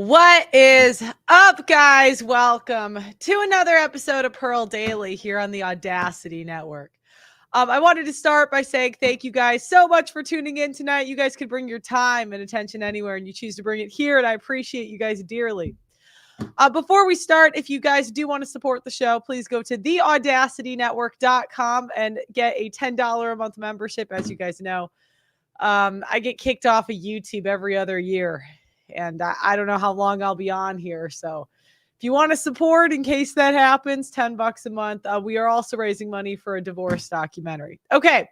What is up, guys? Welcome to another episode of Pearl Daily here on the Audacity Network. I wanted to start by saying thank you guys so much for tuning in tonight. You guys could bring your time and attention anywhere, and you choose to bring it here, and I appreciate you guys dearly. Before we start, if you guys do want to support the show, please go to theaudacitynetwork.com and get a $10 a month membership. As you guys know, I get kicked off of YouTube every other year, and I don't know how long I'll be on here. So if you want to support in case that happens, $10 a month. We are also raising money for a divorce documentary. Okay.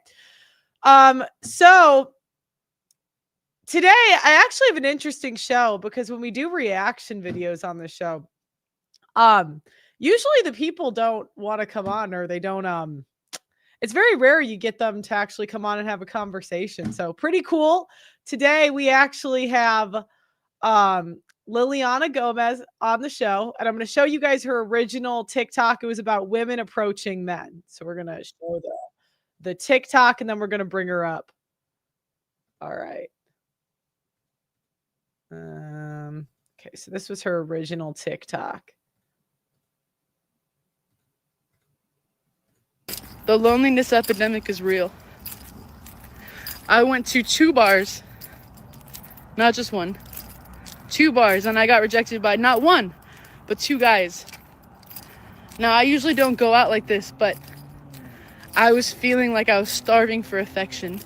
So today I actually have an interesting show because when we do reaction videos on the show, usually the people don't want to come on, or they don't, it's very rare you get them to actually come on and have a conversation. So pretty cool. Today we actually have Lilliana Gomez on the show, and I'm going to show you guys her original TikTok. It was about women approaching men. So we're going to show the TikTok, and then we're going to bring her up. All right. Okay, so this was her original TikTok. The loneliness epidemic is real. I went to 2 bars, not just one, 2 bars, and I got rejected by not one, but 2 guys. Now, I usually don't go out like this, but I was feeling like I was starving for affection,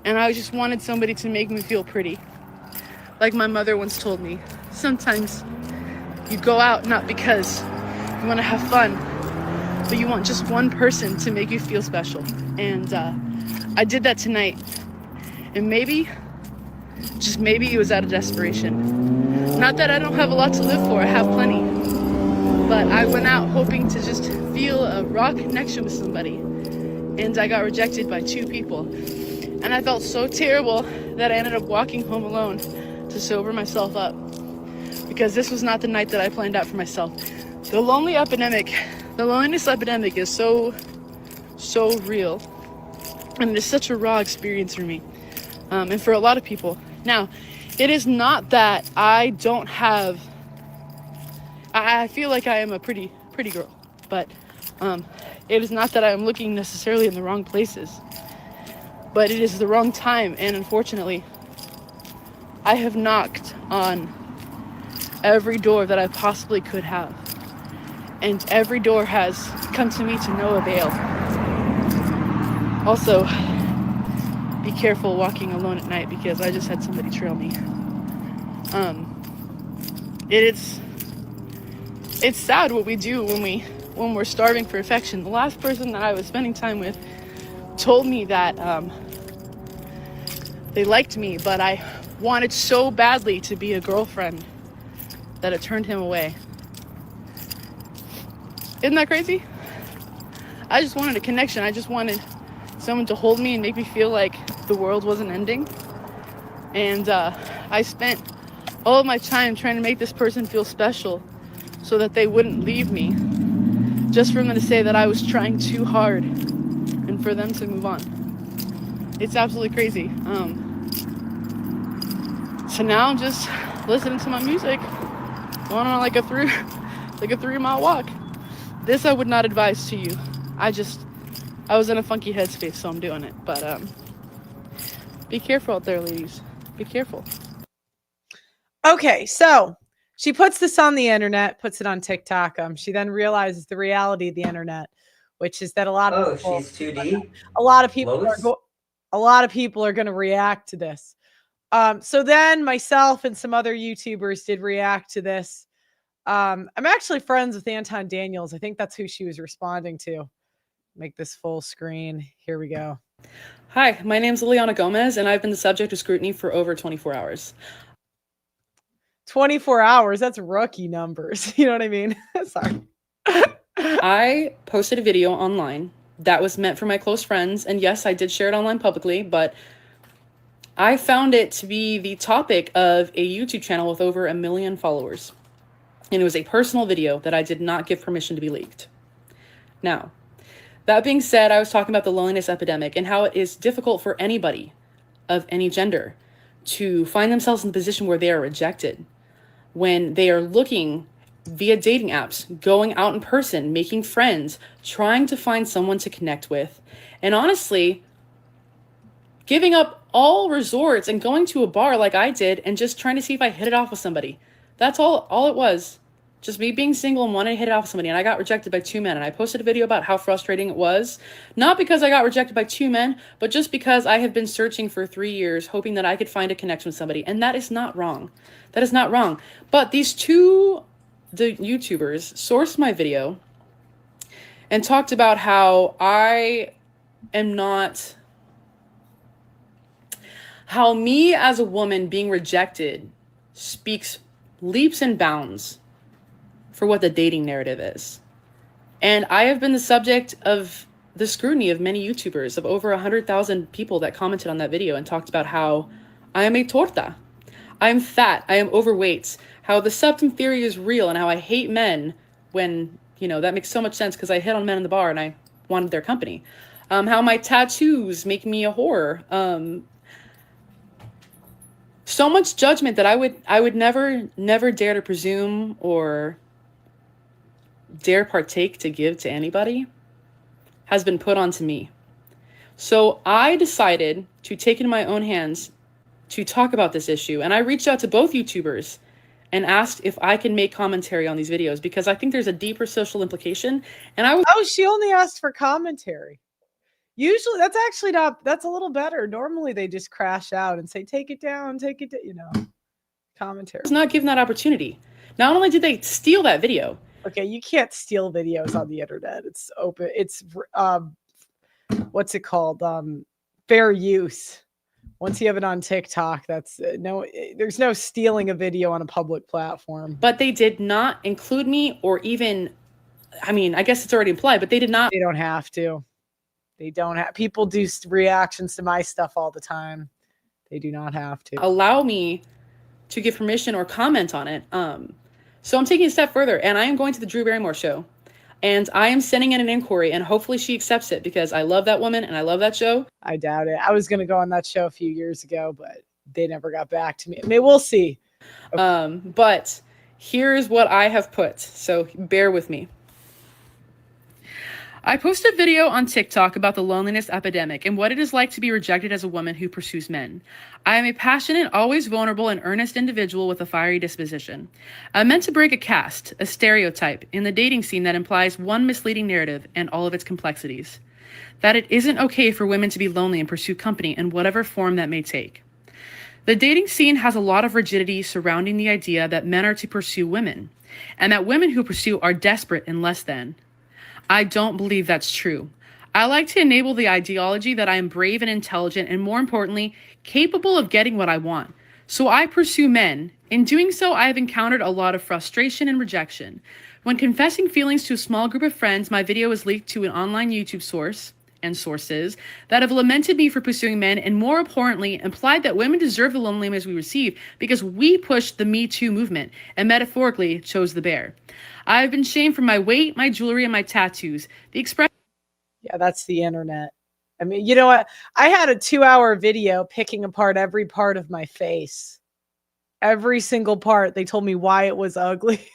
and I just wanted somebody to make me feel pretty. Like my mother once told me, sometimes you go out not because you want to have fun, but you want just one person to make you feel special. And I did that tonight. And maybe, just maybe, it was out of desperation. Not that I don't have a lot to live for, I have plenty. But I went out hoping to just feel a raw connection with somebody. And I got rejected by 2 people. And I felt so terrible that I ended up walking home alone to sober myself up. Because this was not the night that I planned out for myself. The loneliness epidemic is so real, and it is such a raw experience for me, and for a lot of people. Now, it is not that I don't have, I feel like I am a pretty girl, but it is not that I am looking necessarily in the wrong places, but it is the wrong time, and unfortunately, I have knocked on every door that I possibly could have. And every door has come to me to no avail. Also, be careful walking alone at night because I just had somebody trail me. It's sad what we do when we're starving for affection. The last person that I was spending time with told me that they liked me, but I wanted so badly to be a girlfriend that it turned him away. Isn't that crazy? I just wanted a connection. I just wanted someone to hold me and make me feel like the world wasn't ending. And I spent all of my time trying to make this person feel special so that they wouldn't leave me, just for them to say that I was trying too hard and for them to move on. It's absolutely crazy. So now I'm just listening to my music, going on like a 3-mile walk. This I would not advise to you. I was in a funky headspace, so I'm doing it. But be careful out there, ladies. Be careful. Okay, so she puts this on the internet, puts it on TikTok. She then realizes the reality of the internet, which is that a lot of people, she's 2D. A lot of people are going to react to this. So then myself and some other YouTubers did react to this. I'm actually friends with Anton Daniels. I think that's who she was responding to. Make this full screen. Here we go. Hi, my name's Lilliana Gomez, and I've been the subject of scrutiny for over 24 hours. 24 hours? That's rookie numbers. You know what I mean? Sorry. I posted a video online that was meant for my close friends, and yes, I did share it online publicly, but I found it to be the topic of a YouTube channel with over 1 million followers. And it was a personal video that I did not give permission to be leaked. Now, that being said, I was talking about the loneliness epidemic and how it is difficult for anybody of any gender to find themselves in the position where they are rejected. when they are looking via dating apps, going out in person, making friends, trying to find someone to connect with, and honestly, giving up all resorts and going to a bar like I did and just trying to see if I hit it off with somebody. That's all it was. Just me being single and wanting to hit it off with somebody. And I got rejected by 2 men. And I posted a video about how frustrating it was. Not because I got rejected by 2 men, but just because I have been searching for 3 years, hoping that I could find a connection with somebody. And that is not wrong. That is not wrong. But these the YouTubers, sourced my video and talked about how how me as a woman being rejected speaks leaps and bounds for what the dating narrative is. And I have been the subject of the scrutiny of many YouTubers, of over 100,000 people that commented on that video and talked about how I am a torta. I am fat. I am overweight. How the septum theory is real and how I hate men when, that makes so much sense because I hit on men in the bar and I wanted their company. How my tattoos make me a whore. So much judgment that I would never dare to presume or dare partake to give to anybody has been put onto me. So I decided to take it in my own hands to talk about this issue. And I reached out to both YouTubers and asked if I can make commentary on these videos because I think there's a deeper social implication. And she only asked for commentary. Usually that's actually that's a little better. Normally they just crash out and say, take it down, commentary. I was not given that opportunity. Not only did they steal that video. Okay, you can't steal videos on the internet. It's open. It's what's it called? Fair use. Once you have it on TikTok, there's no stealing a video on a public platform. But they did not include me or even, I guess it's already implied, but they did not. They don't have to. They don't have. People do reactions to my stuff all the time. They do not have to allow me to give permission or comment on it. So I'm taking a step further and I am going to the Drew Barrymore show and I am sending in an inquiry and hopefully she accepts it because I love that woman and I love that show. I doubt it. I was going to go on that show a few years ago, but they never got back to me. We'll see. Okay. But here's what I have put. So bear with me. I posted a video on TikTok about the loneliness epidemic and what it is like to be rejected as a woman who pursues men. I am a passionate, always vulnerable, and earnest individual with a fiery disposition. I'm meant to break a caste, a stereotype, in the dating scene that implies one misleading narrative and all of its complexities. That it isn't okay for women to be lonely and pursue company in whatever form that may take. The dating scene has a lot of rigidity surrounding the idea that men are to pursue women, and that women who pursue are desperate and less than. I don't believe that's true. I like to enable the ideology that I am brave and intelligent and, more importantly, capable of getting what I want. So I pursue men. In doing so, I have encountered a lot of frustration and rejection. When confessing feelings to a small group of friends, my video was leaked to an online YouTube source and sources that have lamented me for pursuing men and, more importantly, implied that women deserve the loneliness we receive because we pushed the Me Too movement and metaphorically chose the bear. I have been shamed for my weight, my jewelry, and my tattoos. The expression. Yeah, that's the internet. You know what? I had a 2-hour video picking apart every part of my face. Every single part. They told me why it was ugly.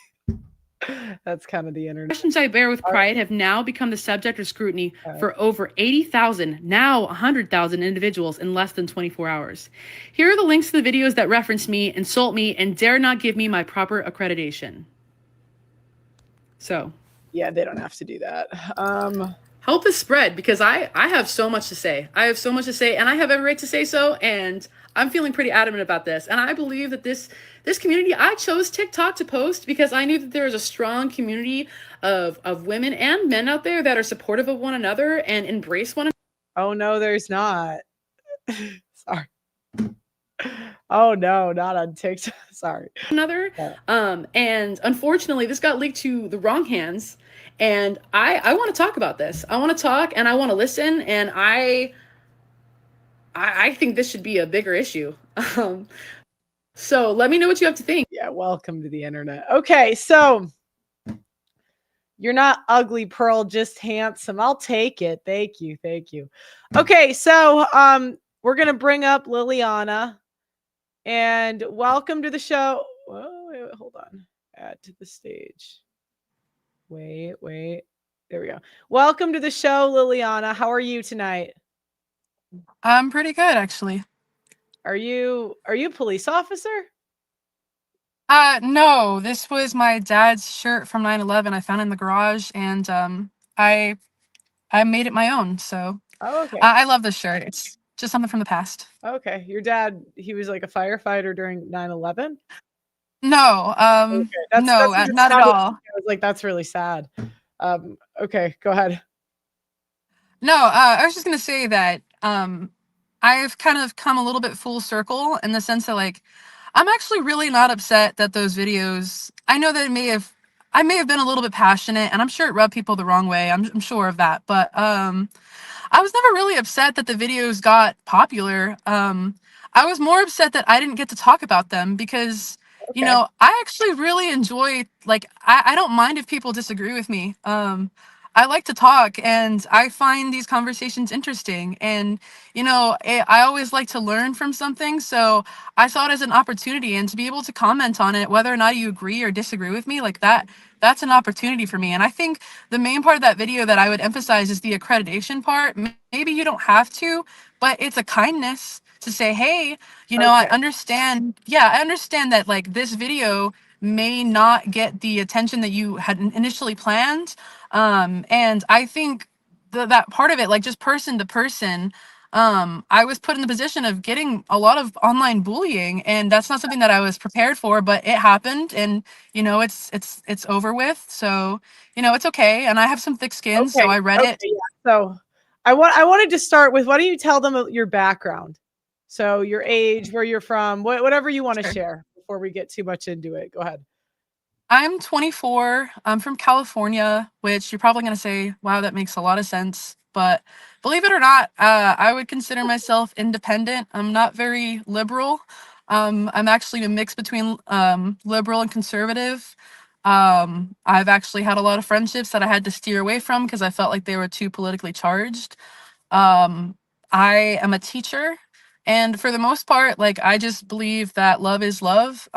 That's kind of the internet. The questions I bear with pride have now become the subject of scrutiny for over 80,000, now 100,000 individuals in less than 24 hours. Here are the links to the videos that reference me, insult me, and dare not give me my proper accreditation. So, yeah, they don't have to do that. Help us spread because I have so much to say. I have so much to say and I have every right to say so. And I'm feeling pretty adamant about this. And I believe that this community, I chose TikTok to post because I knew that there was a strong community of women and men out there that are supportive of one another and embrace one another. Oh, no, there's not. Sorry. Oh no, not on TikTok. Sorry. Another. And unfortunately, this got leaked to the wrong hands. And I want to talk about this. I want to talk and I want to listen. And I think this should be a bigger issue. So let me know what you have to think. Yeah, welcome to the internet. Okay, so you're not ugly, Pearl, just handsome. I'll take it. Thank you. Okay, so we're gonna bring up Lilliana. And welcome to the show. Whoa, wait, hold on. Add to the stage. Wait. There we go. Welcome to the show, Lilliana. How are you tonight? I'm pretty good, actually. Are you a police officer? No, this was my dad's shirt from 9/11. I found it in the garage, and I I made it my own. So Oh, okay. I love this shirt. It's just something from the past. Okay. Your dad, he was like a firefighter during 9/11? No, Okay. That's no, what it not at sounded like. all. I was like, that's really sad. Okay, go ahead. No, I was just gonna say that I've kind of come a little bit full circle in the sense that like I'm actually really not upset that those videos. I know that I may have been a little bit passionate, and I'm sure it rubbed people the wrong way. I'm sure of that, but I was never really upset that the videos got popular. I was more upset that I didn't get to talk about them because, Okay. I actually really enjoy, like, I don't mind if people disagree with me. I like to talk and I find these conversations interesting. And, I always like to learn from something. So I saw it as an opportunity and to be able to comment on it, whether or not you agree or disagree with me, like that's an opportunity for me. And I think the main part of that video that I would emphasize is the accreditation part. Maybe you don't have to, but it's a kindness to say, hey, I Okay. understand. Yeah, I understand that like this video may not get the attention that you had initially planned. And I think that part of it, like just person to person, I was put in the position of getting a lot of online bullying, and that's not something that I was prepared for, but it happened, and it's over with. So it's okay. And I have some thick skin, so Okay. I read Okay. it. Yeah. So I wanted to start with, why don't you tell them your background? So your age, where you're from, whatever you want to Sure. share before we get too much into it. Go ahead. I'm 24. I'm from California, which you're probably going to say, wow, that makes a lot of sense. But believe it or not, I would consider myself independent. I'm not very liberal. I'm actually a mix between liberal and conservative. I've actually had a lot of friendships that I had to steer away from because I felt like they were too politically charged. Um, I am a teacher, and for the most part, like I just believe that love is love.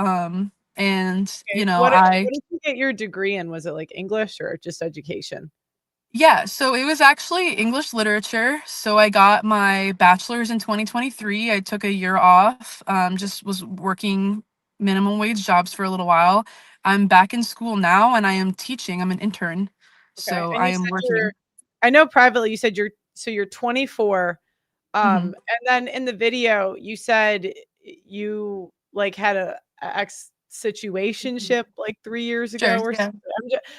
And Okay. What did you get your degree in? Was it like English or just education? yeah, so it was actually English literature. So I got my bachelor's in 2023. I took a year off, just was working minimum wage jobs for a little while. I'm back in school now and I am teaching. I'm an intern. Okay. So And I you am said you're, working. I know privately you said you're 24. Hmm. And then in the video you said you like had a ex situationship like 3 years Sure. ago or Yeah. something.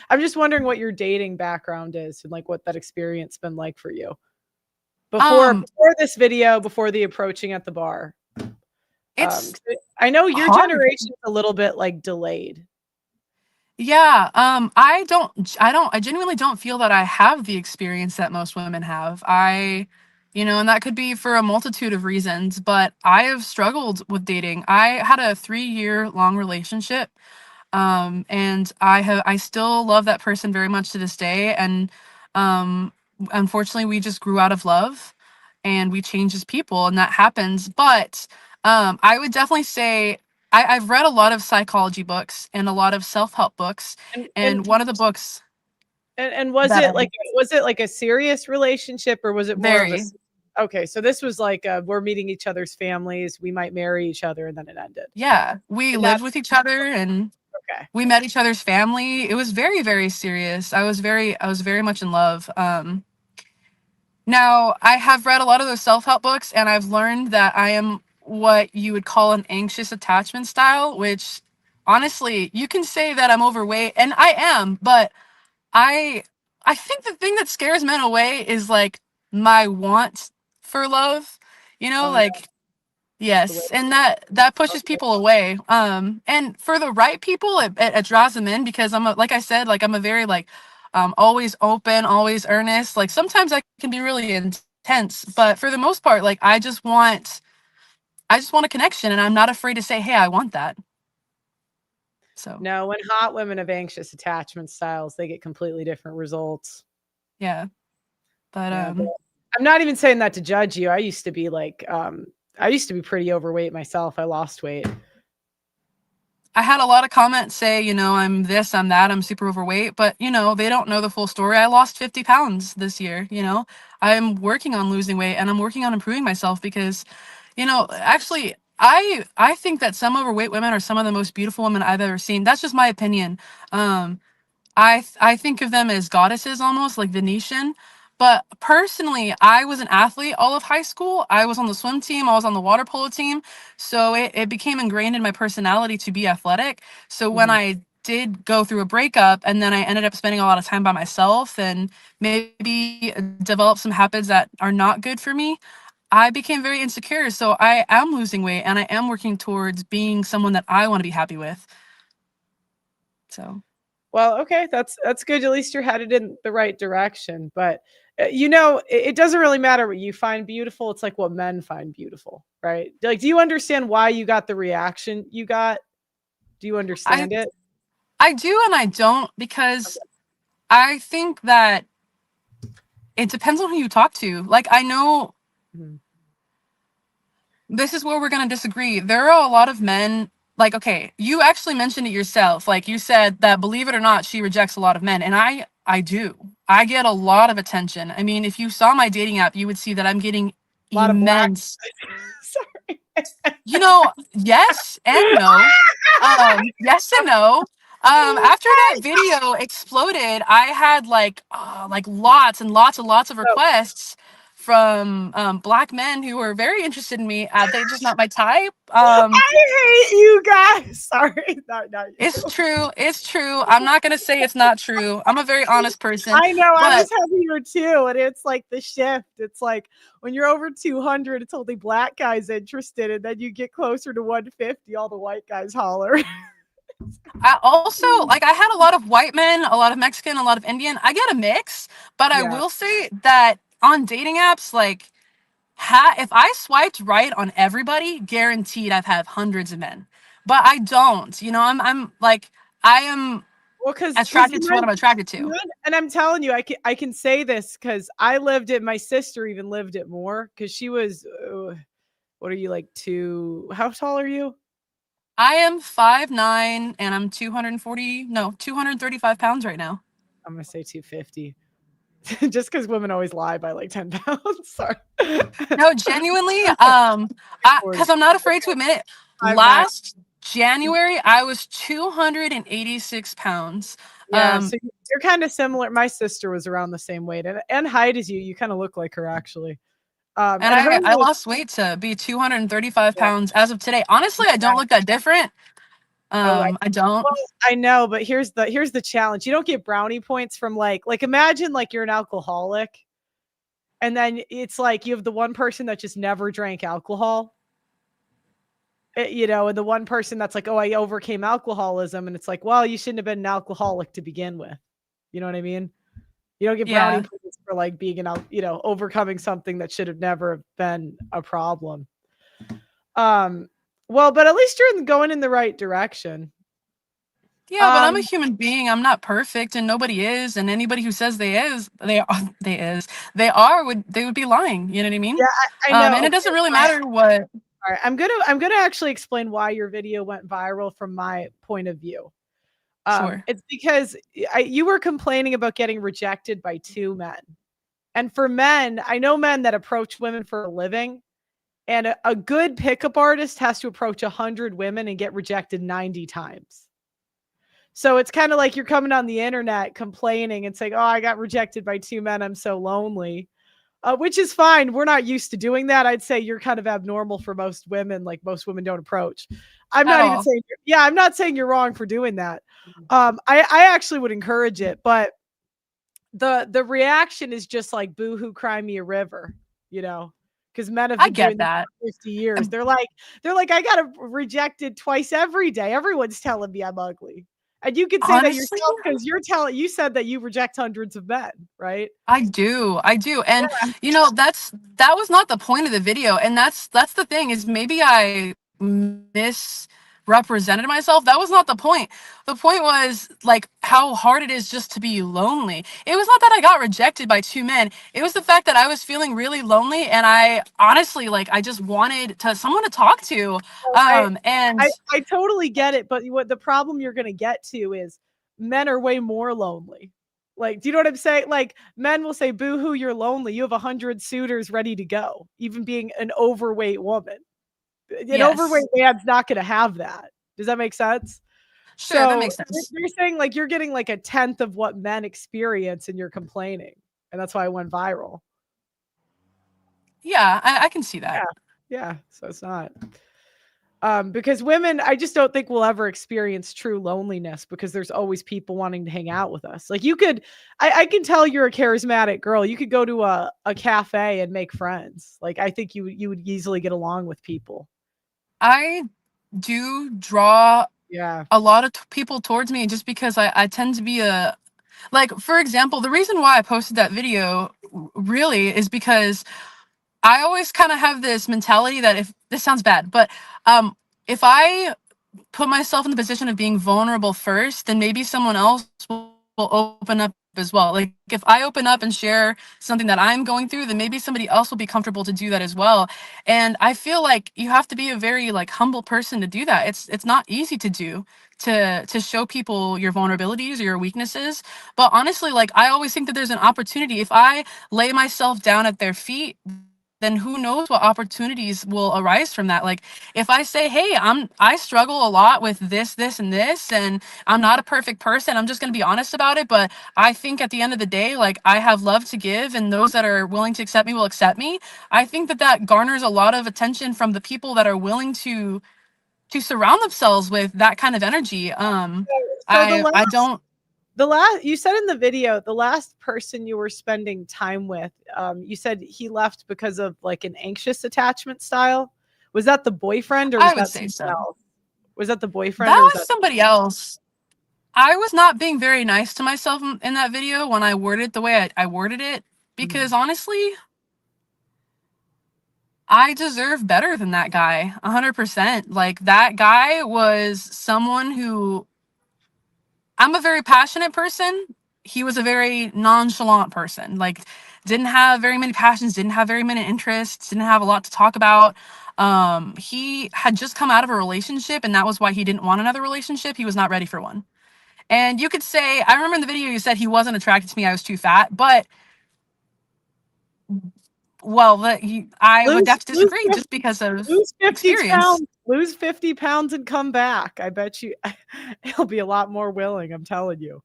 I'm just wondering what your dating background is and like what that experience been like for you Um, before this video, before the approaching at the bar. 'Cause it's I know your hard. generation's a little bit like delayed. Yeah, I genuinely don't feel that I have the experience that most women have. And that could be for a multitude of reasons, but I have struggled with dating. I had a 3-year long relationship, and I still love that person very much to this day. And unfortunately, we just grew out of love, and we change as people, and that happens. But I would definitely say I've read a lot of psychology books and a lot of self-help books, And and one of the books was that it I like a serious relationship, or was it more of a very okay, so this was like we're meeting each other's families, we might marry each other, and then it ended. yeah, we And lived that's with each other and okay. we met each other's family. It was very, very serious. I was very much in love. Now, I have read a lot of those self-help books, and I've learned that I am what you would call an anxious attachment style, which honestly, you can say that I'm overweight, and I am, but I I think the thing that scares men away is like my want for love. Oh yeah, Like the way yes, and that pushes okay. people away. And for the right people, it draws them in because like I said, like I'm a very like always open, always earnest. Like sometimes I can be really intense, but for the most part, like I just want a connection, and I'm not afraid to say, hey, I want that. So No, when hot women have anxious attachment styles, they get completely different results. yeah, but Yeah, but I'm not even saying that to judge you. I used to be pretty overweight myself. I lost weight. I had a lot of comments say, I'm this, I'm that, I'm super overweight, but they don't know the full story. I lost 50 pounds this year. I'm working on losing weight and I'm working on improving myself because, actually, I think that some overweight women are some of the most beautiful women I've ever seen. That's just my opinion. Um, I think of them as goddesses almost, like Venetian. But personally, I was an athlete all of high school. I was on the swim team, I was on the water polo team. So it became ingrained in my personality to be athletic. So when Mhm. I did go through a breakup and then I ended up spending a lot of time by myself and maybe develop some habits that are not good for me, I became very insecure. So I am losing weight and I am working towards being someone that I want to be happy with. So Well, okay, that's good. At least you're headed in the right direction. But it doesn't really matter what you find beautiful. It's like what men find beautiful, right? Like, do you understand why you got the reaction you got? Do you I understand it? I do and I don't because I think that it depends on who you talk to. Like, I know Mhm. this is where we're going to disagree. There are a lot of men, like, okay, you actually mentioned it yourself. Like, you said that, believe it or not, she rejects a lot of men. And I do. I get a lot of attention. I mean, if you saw my dating app, you would see that I'm getting A lot of black. immense. Sorry. Yes and no. Yes and no. After that video exploded, I had like lots and lots and lots of So, requests from black men who were very interested in me. They're just not my type. I hate you guys. Sorry, not It's you. true. It's true. I'm not gonna say it's not true. I'm a very honest person, I know, I but was heavier too, and it's like the shift. It's like when you're over 200, it's only black guys interested, and then you get closer to 150, all the white guys holler. I also like I had a lot of white men, a lot of Mexican, a lot of Indian. I get a mix, but I Yeah. will say that on dating apps, like if I swiped right on everybody, guaranteed I'd have hundreds of men. But I don't. I'm like I am Well, because attracted to what I'm attracted to. and I'm telling you, I can say this because I lived it. My sister even lived it more because she was. What are you like? How tall are you? I am 5'9" and I'm 240, no, 235 pounds right now. I'm gonna say 250. Just because women always lie by like 10 pounds. Sorry. No, genuinely, because 40. I'm not afraid to admit it. 5'9". Last January, I was 286 pounds. Yeah, Um, so you're kind of similar. My sister was around the same weight and height as you. You kind of look like her actually. and And her I was lost weight to be 235 yeah. pounds as of today. Honestly, I don't look that different. Oh, I don't. well, I know, but here's the challenge. You don't get brownie points from like imagine like you're an alcoholic, and then it's like you have the one person that just never drank alcohol. And the one person that's like, oh, I overcame alcoholism, and it's like, well, you shouldn't have been an alcoholic to begin with. You know what I mean? You don't get brownie Yeah. points for like being overcoming something that should have never been a problem. Um, well, but at least you're going in the right direction. Yeah, but I'm a Um, human being. I'm not perfect, and nobody is. And anybody who says they are, they would be lying. You know what I mean? yeah, I know. And it Okay, doesn't really all right, matter what. all right. I'm gonna actually explain why your video went viral from my point of view. Sure. It's because you were complaining about getting rejected by two men. And for men, I know men that approach women for a living, and a good pickup artist has to approach 100 women and get rejected 90 times. So it's kind of like you're coming on the internet complaining and saying, "Oh, I got rejected by two men. I'm so lonely." Which is fine. We're not used to doing that. I'd say you're kind of abnormal for most women. Like most women don't approach. I'm At not even all. saying, yeah, I'm not saying you're wrong for doing that. I actually would encourage it, but the reaction is just like boohoo, cry me a river, you know, because men have I been get doing this that. for 50 years. Um, They're like, I got rejected twice every day. Everyone's telling me I'm ugly. And you could say that Honestly, yourself because you said that you reject hundreds of men, right? I do. I do. And that was not the point of the video. And that's the thing is maybe I miss represented myself. That was not the point. The point was like how hard it is just to be lonely. It was not that I got rejected by two men. It was the fact that I was feeling really lonely, and I honestly like I just wanted to someone to talk to. I And I totally get it, but what the problem you're gonna get to is men are way more lonely. Like, do you know what I'm saying? Like, men will say, "Boo hoo, you're lonely. You have 100 suitors ready to go," even being an overweight woman. An overweight yes, man's not gonna have that. Does that make sense? sure, that So makes sense. you're saying like you're getting like a tenth of what men experience and you're complaining. And that's why I went viral. Yeah, I can see Yeah. that. Yeah. So it's not. Because women, I just don't think we'll ever experience true loneliness because there's always people wanting to hang out with us. Like you could, I can tell you're a charismatic girl. You could go to a cafe and make friends. Like I think you would easily get along with people. I do draw Yeah. a lot of people towards me just because I tend to be a like, for example, the reason why I posted that video really is because I always kind of have this mentality that if this sounds bad, but if I put myself in the position of being vulnerable first, then maybe someone else will open up as well. Like if I open up and share something that I'm going through, then maybe somebody else will be comfortable to do that as well. And I feel like you have to be a very like humble person to do that. It's not easy to do to show people your vulnerabilities or your weaknesses. But honestly, like I always think that there's an opportunity if I lay myself down at their feet, then who knows what opportunities will arise from that. Like if I say, hey, I struggle a lot with this and this, and I'm not a perfect person, I'm just going to be honest about it, but I think at the end of the day, like I have love to give, and those that are willing to accept me will accept me. I think that that garners a lot of attention from the people that are willing to surround themselves with that kind of energy. So I don't. the last you said in the video, the last person you were spending time with, you said he left because of like an anxious attachment style. Was that the boyfriend or was I would that say someone so. else? Was that the boyfriend That or was was that somebody else. I was not being very nice to myself in that video when I worded it the way I worded it, because Mhm. honestly, I deserve better than that guy. 100%. Like that guy was someone who I'm a very passionate person. He was a very nonchalant person. Like didn't have very many passions, didn't have very many interests, didn't have a lot to talk about. He had just come out of a relationship, and that was why he didn't want another relationship. He was not ready for one. And you could say, I remember in the video you said he wasn't attracted to me, I was too fat, but well, I would lose have to lose disagree just because of lose 50 experience. pounds, lose 50 pounds and come back. I bet you he'll be a lot more willing, I'm telling you.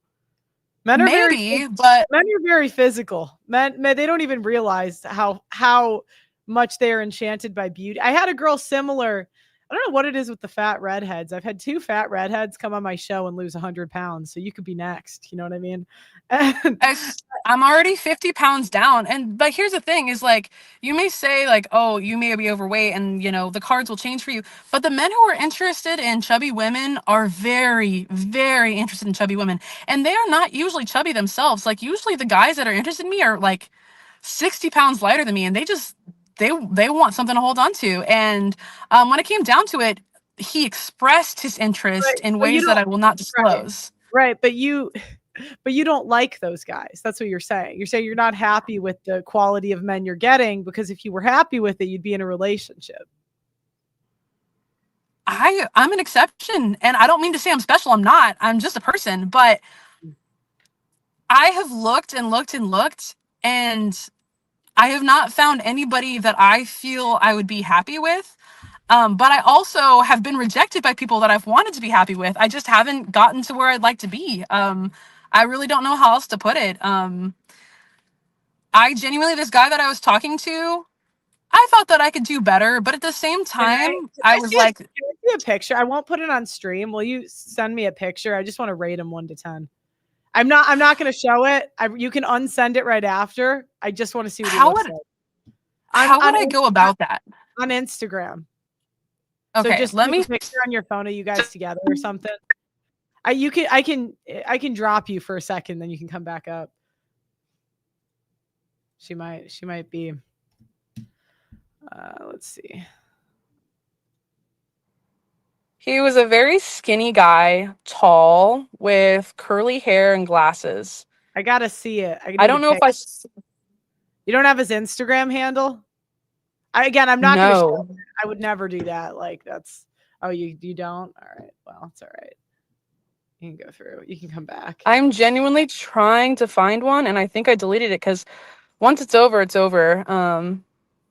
Men are very Maybe, but men are very physical. Men they don't even realize how much they are enchanted by beauty. I had a girl similar. I don't know what it is with the fat redheads. I've had two fat redheads come on my show and lose 100 pounds. So you could be next. You know what I mean? And I'm already 50 pounds down. And but here's the thing is like you may say like, oh, you may be overweight and the cards will change for you. But the men who are interested in chubby women are very, very interested in chubby women. And they are not usually chubby themselves. Like usually the guys that are interested in me are like 60 pounds lighter than me, and they want something to hold on to. And when it came down to it, he expressed his interest right, in but you ways that don't I will not right. disclose. Right, but you don't like those guys. That's what you're saying. You're saying you're not happy with the quality of men you're getting because if you were happy with it, you'd be in a relationship. I'm an exception, and I don't mean to say I'm special. I'm not. I'm just a person. But I have looked and looked and looked, and I have not found anybody that I feel I would be happy with. But I also have been rejected by people that I've wanted to be happy with. I just haven't gotten to where I'd like to be. I really don't know how else to put it. I genuinely, this guy that I was talking to, I thought that I could do better, but at the same time, Can I I was see a like, can I see a picture? I won't put it on stream. Will you send me a picture? I just wanna rate him 1 to 10. I'm not gonna show it. You can unsend it right after. I just wanna see what he how looks would like. On how would I go about that? on Instagram. So Okay, just let take me. a picture on your phone of you guys together or something. I can drop you for a second, then you can come back up. She might be, let's see. He was a very skinny guy, tall, with curly hair and glasses. I gotta see it. I I need to don't know pay. if I. You don't have his Instagram handle? I'm not gonna show No. it. I would never do that. Like that's oh you don't? All right. Well, it's all right. You can go through. You can come back. I'm genuinely trying to find one, and I think I deleted it because once it's over, it's over.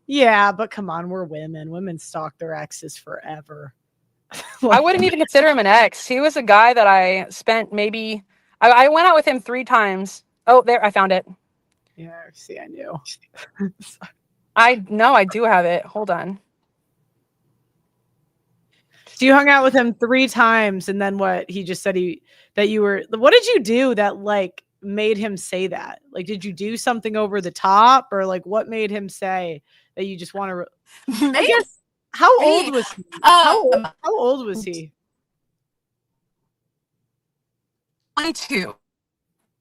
Yeah, but come on, we're women. Women stalk their exes forever. I Like, wouldn't even consider him an ex. He was a guy that I spent maybe. I went out with him 3 times. Oh, there, I found it. yeah, see, I knew. I know I do have it. Hold on. So you hung out with him 3 times, and then what? He just said that you were. What did you do that like made him say that? Like, did you do something over the top, or like what made him say that you just want to? I guess. How old was he? How old was he? 22.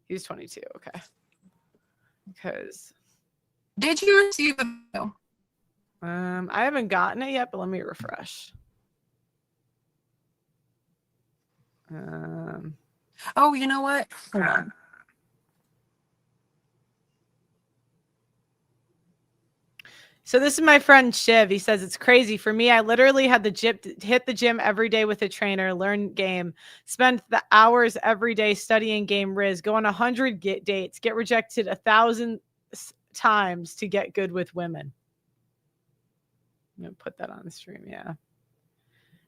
He was 22. Okay. Because Did you receive the mail? I haven't gotten it yet, but let me refresh. Oh, you know what? Hold on. So this is my friend Shiv. He says it's crazy for me. I literally had hit the gym every day with a trainer, learn game, spend the hours every day studying game Riz, go on 100 dates, get rejected 1,000 times to get good with women. I'm gonna put that on the stream, yeah.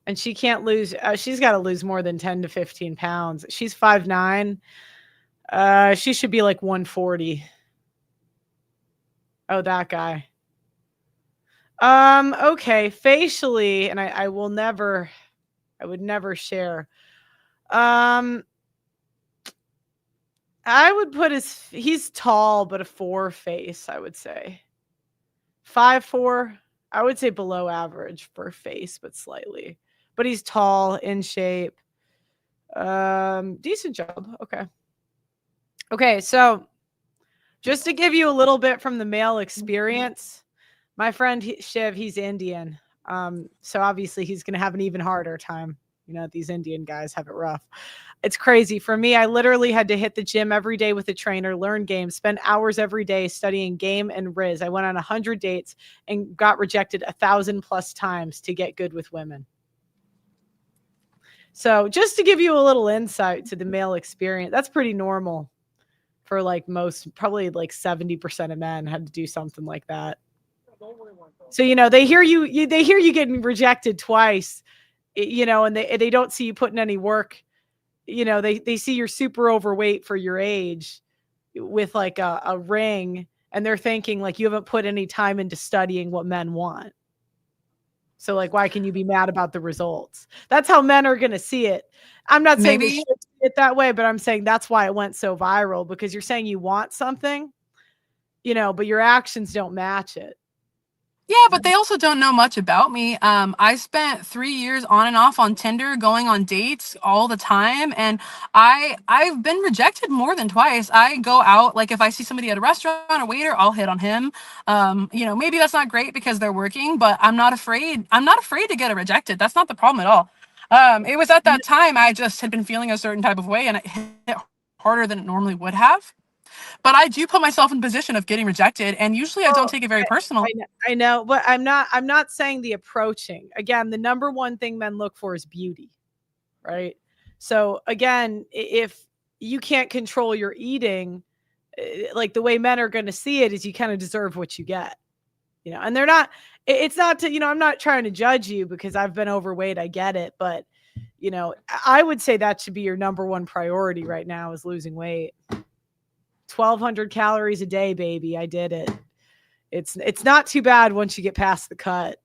And she can't lose. She's got to lose more than 10 to 15 pounds. She's 5'9". She should be like 140. Oh, that guy. Okay, facially, and I would never share. I would put he's tall, but a 4 face, I would say. 5'4", I would say below average for face, but slightly. But he's tall, in shape. Decent job. Okay. Okay, so just to give you a little bit from the male experience, my friend Shiv, he's Indian. So obviously he's going to have an even harder time. You know, these Indian guys have it rough. It's crazy. For me, I literally had to hit the gym every day with a trainer, learn games, spend hours every day studying game and Riz. I went on 100 dates and got rejected 1,000+ times to get good with women. So just to give you a little insight to the male experience, that's pretty normal for like most, probably like 70% of men had to do something like that. So, you know, they hear you getting rejected twice, you know, and they don't see you putting any work. You know, they see you're super overweight for your age with like a ring, and they're thinking like you haven't put any time into studying what men want. So like, why can you be mad about the results? That's how men are going to see it. I'm not saying they should see it that way, but I'm saying that's why it went so viral, because you're saying you want something, you know, but your actions don't match it. Yeah, but they also don't know much about me. I spent 3 years on and off on Tinder, going on dates all the time, and I've been rejected more than twice. I go out, like if I see somebody at a restaurant, a waiter, I'll hit on him. You know, maybe that's not great because they're working, but I'm not afraid. I'm not afraid to get rejected. That's not the problem at all. It was at that time I just had been feeling a certain type of way, and it hit harder than it normally would have. But I do put myself in position of getting rejected, and usually I don't take it very personal. I know, but I'm not saying the approaching. Again, the number one thing men look for is beauty, right? So again, if you can't control your eating, like the way men are going to see it is you kind of deserve what you get, you know. And they're not. It's not to, you know, I'm not trying to judge you because I've been overweight. I get it, but you know, I would say that should be your number one priority right now is losing weight. 1,200 calories a day, baby. I did it. It's not too bad once you get past the cut.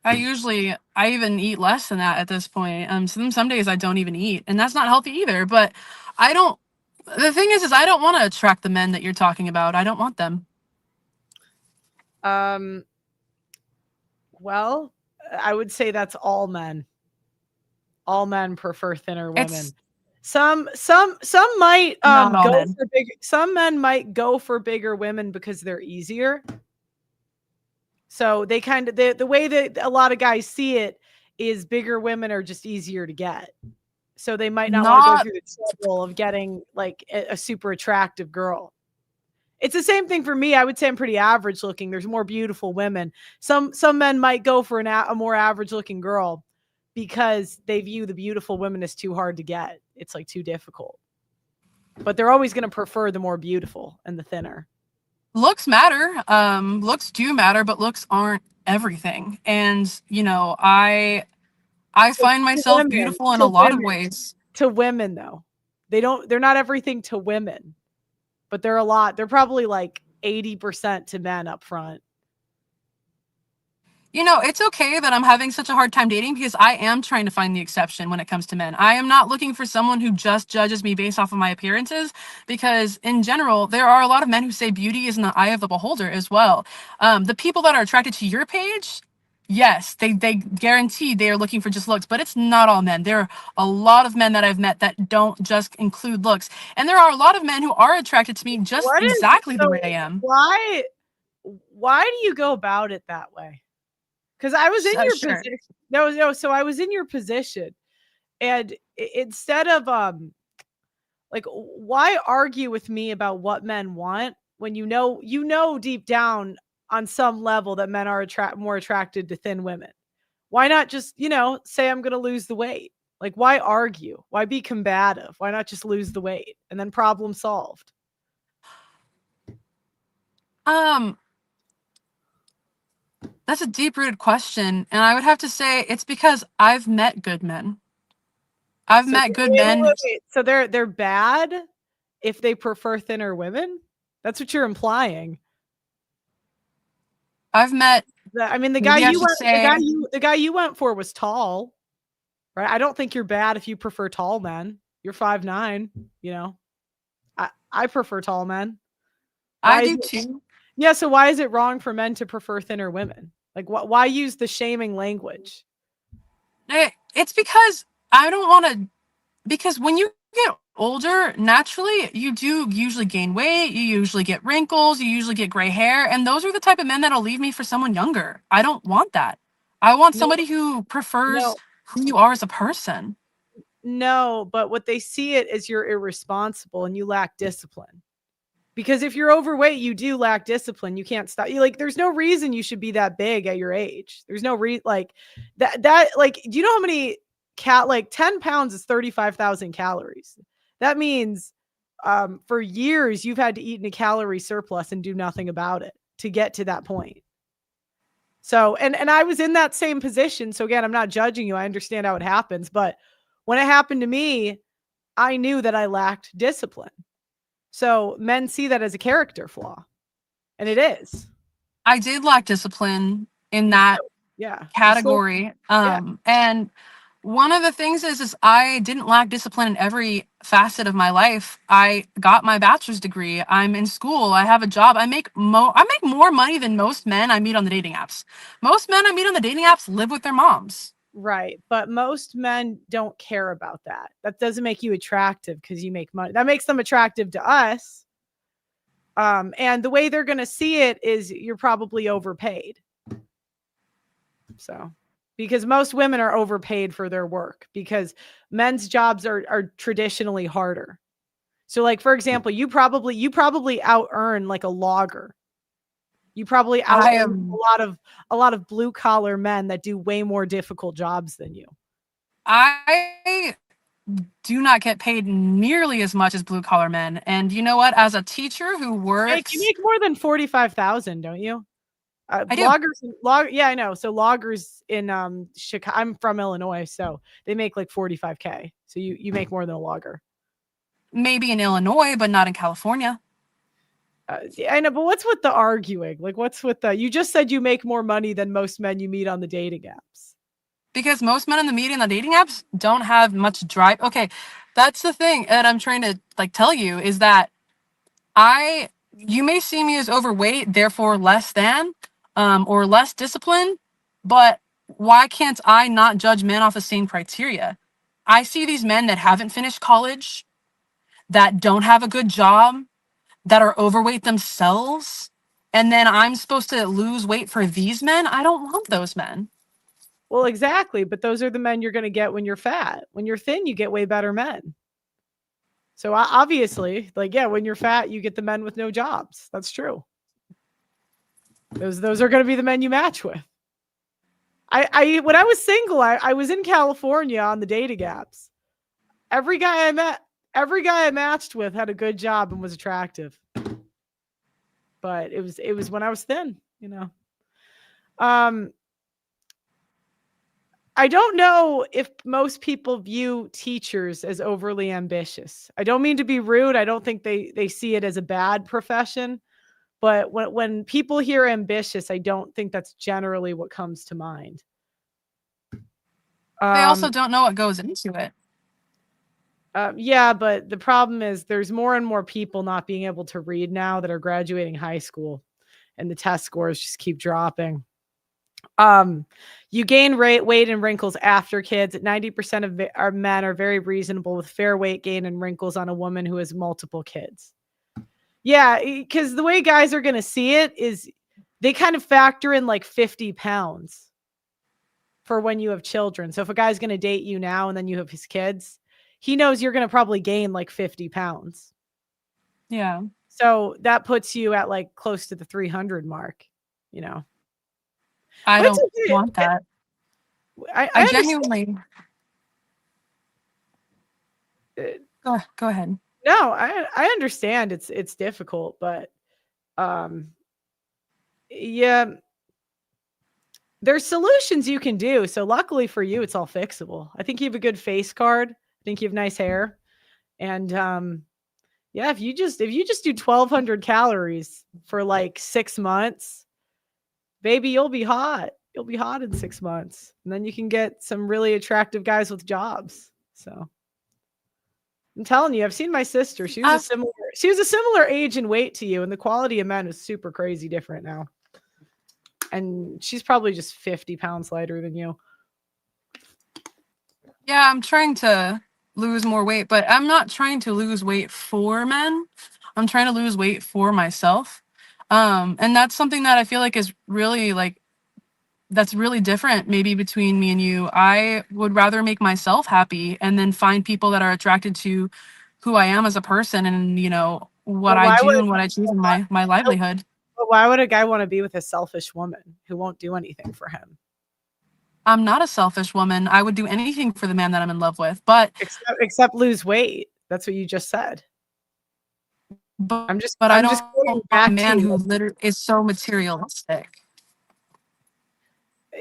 I even eat less than that at this point. Some days I don't even eat, and that's not healthy either. But I don't. The thing is I don't want to attract the men that you're talking about. I don't want them. Well, I would say that's all men. All men prefer thinner women. Some might go for big. Some men might go for bigger women because they're easier. So they kind of the way that a lot of guys see it is bigger women are just easier to get. So they might not want to go Not through the trouble of getting like a super attractive girl. It's the same thing for me. I would say I'm pretty average looking. There's more beautiful women. Some men might go for a more average looking girl because they view the beautiful women as too hard to get. It's like too difficult. But they're always going to prefer the more beautiful and the thinner. looks matter. Looks do matter, but looks aren't everything. And I So find to myself women, beautiful in a to lot of women, ways. to women though, they're not everything to women, but they're a lot. They're probably like 80% to men up front. It's okay that I'm having such a hard time dating because I am trying to find the exception when it comes to men. I am not looking for someone who just judges me based off of my appearances because, in general, there are a lot of men who say beauty is in the eye of the beholder as well. The people that are attracted to your page, yes, they guarantee they are looking for just looks, but it's not all men. There are a lot of men that I've met that don't just include looks. And there are a lot of men who are attracted to me just What is exactly the so way I am. why do you go about it that way? Because I was in your Sure. position. No. So I was in your position, and instead of like, why argue with me about what men want when you know deep down on some level that men are more attracted to thin women? Why not just say I'm going to lose the weight? Like, why argue? Why be combative? Why not just lose the weight and then problem solved? Um, That's a deep-rooted question, and I would have to say it's because I've met good men. I've So met good wait, wait, men. wait, wait. So they're bad if they prefer thinner women? That's what you're implying. I've met, I mean, the guy maybe I you should went the guy say, you the guy you went for was tall, right? I don't think you're bad if you prefer tall men. You're 5'9", you know. I prefer tall men. I Why is do it too. Yeah, so why is it wrong for men to prefer thinner women? Like why use the shaming language? It's because I don't want to, because when you get older, naturally, you do usually gain weight, you usually get wrinkles, you usually get gray hair, and those are the type of men that'll leave me for someone younger. I don't want that. I want No, somebody who prefers no, who you are as a person. no, but what they see it as you're irresponsible and you lack discipline. Because if you're overweight, you do lack discipline. You can't stop. There's no reason you should be that big at your age. There's no like that like, do you know how many 10 pounds is 35,000 calories. That means for years you've had to eat in a calorie surplus and do nothing about it to get to that point. So, and I was in that same position. So again, I'm not judging you. I understand how it happens, but when it happened to me, I knew that I lacked discipline. So men see that as a character flaw, and it is. I did lack discipline in You that still, yeah, you still, category. yeah, And one of the things is I didn't lack discipline in every facet of my life. I got my bachelor's degree. I'm in school. I have a job. I make more money than most men I meet on the dating apps. Most men I meet on the dating apps live with their moms. right. But most men don't care about that. That doesn't make you attractive because you make money. That makes them attractive to us. And the way they're going to see it is you're probably overpaid. So, because most women are overpaid for their work because men's jobs are traditionally harder. So, like for example, you probably out earn like a logger. You probably out I earn am a lot of blue collar men that do way more difficult jobs than you. I do not get paid nearly as much as blue collar men. And you know what? As a teacher who You works, make more than 45,000, don't you? I do. Yeah, I know. So loggers in Chicago, I'm from Illinois, so they make like 45K. So you make more than a logger. Maybe in Illinois, but not in California. Yeah, I know, but what's with the arguing? Like, what's with the? You just said you make more money than most men you meet on the dating apps. Because most men in the media and the dating apps don't have much drive. Okay, that's the thing that I'm trying to tell you is that you may see me as overweight, therefore less than, or less disciplined, but why can't I not judge men off the same criteria? I see these men that haven't finished college, that don't have a good job, that are overweight themselves, and then I'm supposed to lose weight for these men. I don't want those men. Well, exactly, but those are the men you're gonna get when you're fat. When you're thin, you get way better men. So, obviously, like, yeah, when you're fat, you get the men with no jobs. That's true. Those are gonna be the men you match with. I when I was single, I was in California on the dating apps. Every guy I met every guy I matched with had a good job and was attractive. But it was when I was thin, you know. Um, I don't know if most people view teachers as overly ambitious. I don't mean to be rude. I don't think they see it as a bad profession, but when people hear ambitious, I don't think that's generally what comes to mind. They also Um, don't know what goes into it. yeah, but the problem is there's more and more people not being able to read now that are graduating high school, and the test scores just keep dropping. You gain weight and wrinkles after kids. 90% of our men are very reasonable with fair weight gain and wrinkles on a woman who has multiple kids. Yeah, because the way guys are going to see it is they kind of factor in like 50 pounds for when you have children. So if a guy's going to date you now and then you have his kids, he knows you're going to probably gain like 50 pounds. Yeah. So that puts you at like close to the 300 mark, you know. I But it's don't okay. want that. I I understand. genuinely uh, go ahead. No, I understand it's difficult, but um yeah, there's solutions you can do. So luckily for you, it's all fixable. I think you have a good face card. I think you have nice hair. And yeah, if you just do 1,200 calories for like 6 months, baby, you'll be hot. You'll be hot in 6 months. And then you can get some really attractive guys with jobs. So I'm telling you, I've seen my sister. She was a similar age and weight to you, and the quality of men is super crazy different now. And she's probably just 50 pounds lighter than you. Yeah, I'm trying to lose more weight, but I'm not trying to lose weight for men. I'm trying to lose weight for myself. And that's something that I feel like is really like that's really different maybe between me and you. I would rather make myself happy and then find people that are attracted to who I am as a person and, what But I why do would and what I choose in my livelihood. but why would a guy want to be with a selfish woman who won't do anything for him? I'm not a selfish woman. I would do anything for the man that I'm in love with, but Except lose weight. That's what you just said. but, I'm just but I I'm don't just going want a back to man who literally is so materialistic.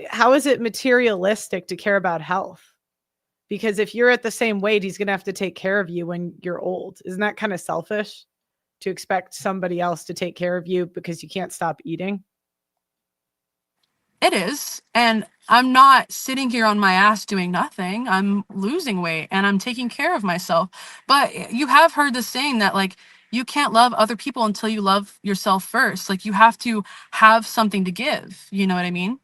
how is it materialistic to care about health? Because if you're at the same weight, he's going to have to take care of you when you're old. Isn't that kind of selfish to expect somebody else to take care of you because you can't stop eating? It is. And I'm not sitting here on my ass doing nothing. I'm losing weight and I'm taking care of myself. But you have heard the saying that, like, you can't love other people until you love yourself first. Like, you have to have something to give. You know what I mean?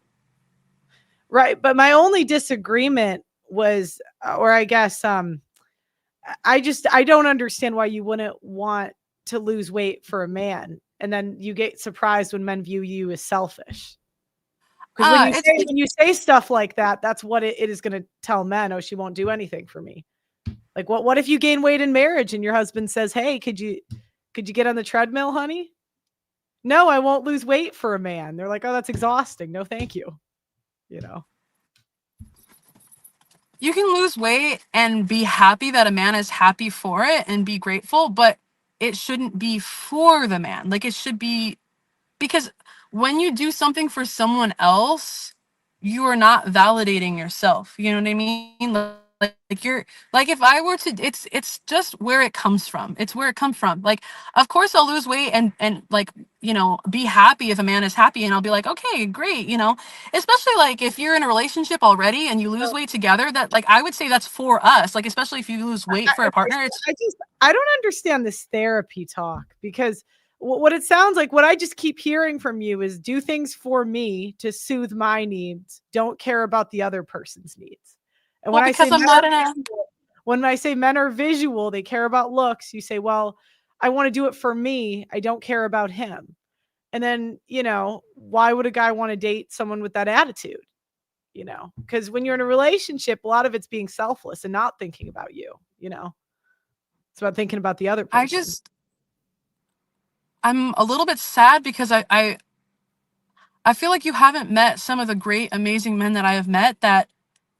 Right, but my only disagreement was or I guess I don't understand why you wouldn't want to lose weight for a man and then you get surprised when men view you as selfish. Because when you It's say when you say stuff like that, that's what it is going to tell men. Oh, she won't do anything for me. Like what if you gain weight in marriage and your husband says, "Hey, could you get on the treadmill, honey?" No, I won't lose weight for a man. They're like, "Oh, that's exhausting. No, thank you." You know. You can lose weight and be happy that a man is happy for it and be grateful, but it shouldn't be for the man. Like, it should be because when you do something for someone else, you are not validating yourself. You know what I mean? Like you're like if I were to, it's just where it comes from. It's where it comes from. Like, of course I'll lose weight and like, be happy if a man is happy and I'll be like, okay, great, especially like if you're in a relationship already and you lose So weight together, that like I would say that's for us. Like, especially if you lose weight for a okay, partner, so it's I don't understand this therapy talk because what it sounds like, what I just keep hearing from you is do things for me to soothe my needs. Don't care about the other person's needs. And well because I'm not in a when I say men are visual, they care about looks. You say, well, I want to do it for me. I don't care about him. And then, why would a guy want to date someone with that attitude? because when you're in a relationship, a lot of it's being selfless and not thinking about you. It's about thinking about the other person. I'm a little bit sad because I feel like you haven't met some of the great, amazing men that I have met that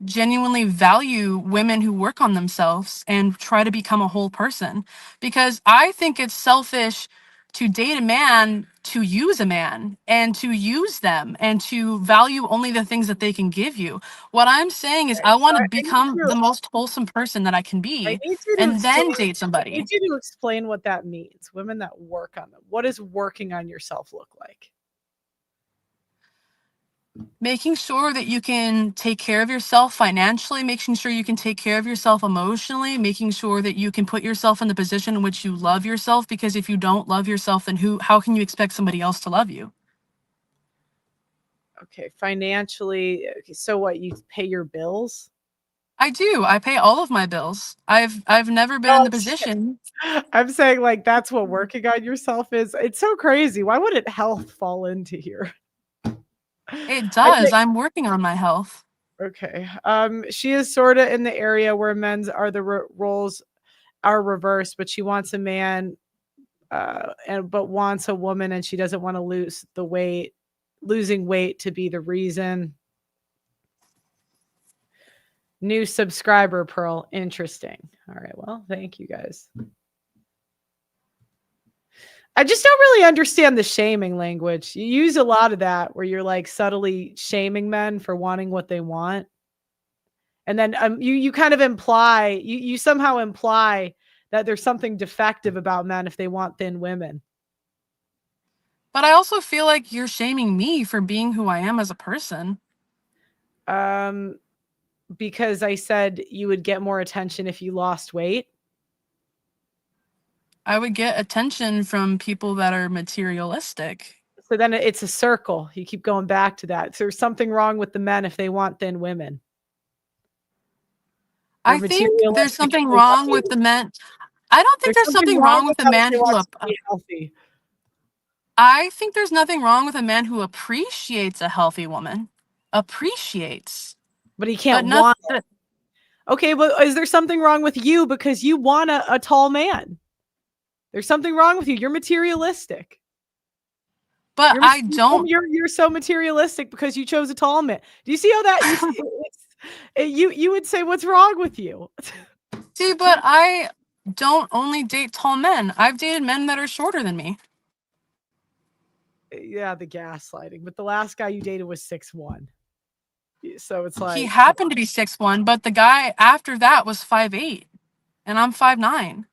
genuinely value women who work on themselves and try to become a whole person. Because I think it's selfish to date a man to use a man and to use them and to value only the things that they can give you. What I'm saying is I So want to I need become you the most wholesome person that I can I be need you to and explain then date I need somebody. you to explain what that means. Women that work on them. What does working on yourself look like? Making sure that you can take care of yourself financially, making sure you can take care of yourself emotionally, making sure that you can put yourself in the position in which you love yourself, because if you don't love yourself, then how can you expect somebody else to love you? Okay, financially. Okay, so what? You pay your bills? I do. I pay all of my bills. I've never been No, in the position. I'm saying like that's what working on yourself is. It's so crazy. Why wouldn't health fall into here? It I does. think I'm working on my health. okay. She is sort of in the area where men's are the roles are reversed, but she wants a man and but wants a woman and she doesn't want to lose the weight, losing weight to be the reason. New subscriber, Pearl. Interesting. All right. Well, thank you guys. I just don't really understand the shaming language. You use a lot of that where you're like subtly shaming men for wanting what they want. And then you kind of imply, you somehow imply that there's something defective about men if they want thin women. But I also feel like you're shaming me for being who I am as a person. Um, because I said you would get more attention if you lost weight. I would get attention from people that are materialistic. So then it's a circle. You keep going back to that. So there's something wrong with the men if they want thin women. They're I think there's materialistic if something they want wrong with to. the men. I don't think There's there's something something wrong wrong with with a them if man they who want you to be healthy. I think there's nothing wrong with a man who appreciates a healthy woman. Appreciates. But he But can't want nothing. it. Okay, but is there something wrong with you because you want a tall man? There's something wrong with you. You're materialistic. But I don't. You're so materialistic because you chose a tall man. Do you see how that you would say what's wrong with you? See, but I don't only date tall men. I've dated men that are shorter than me. Yeah, the gaslighting. But the last guy you dated was 6'1". So it's He like, happened to be 6'1", but the guy after that was 5'8", and I'm 5'9".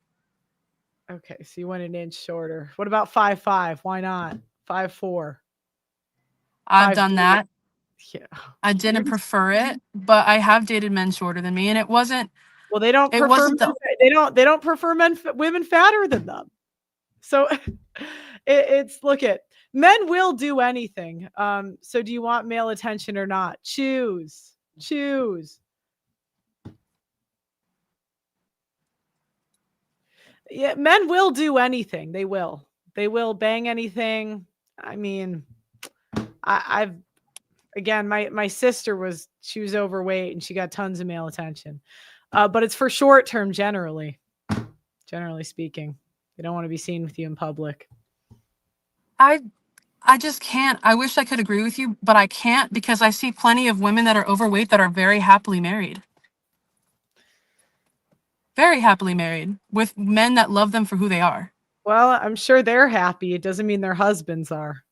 okay, so you went an inch shorter. What about 5'5"? Why not 5'4"? I've done 5'3". that. Yeah. I You're didn't just prefer it, but I have dated men shorter than me, and it wasn't. well, they don't It prefer wasn't men, the. they don't prefer women fatter than them. So it's look at men will do anything. So do you want male attention or not? Choose. Choose. Yeah, men will do anything. They will. They will bang anything. I mean, I've again, my sister she was overweight and she got tons of male attention. But it's for short term generally speaking. They don't want to be seen with you in public. I I just can't. I wish I could agree with you, but I can't because I see plenty of women that are overweight that are very happily married. Very happily married with men that love them for who they are. Well, I'm sure they're happy. It doesn't mean their husbands are.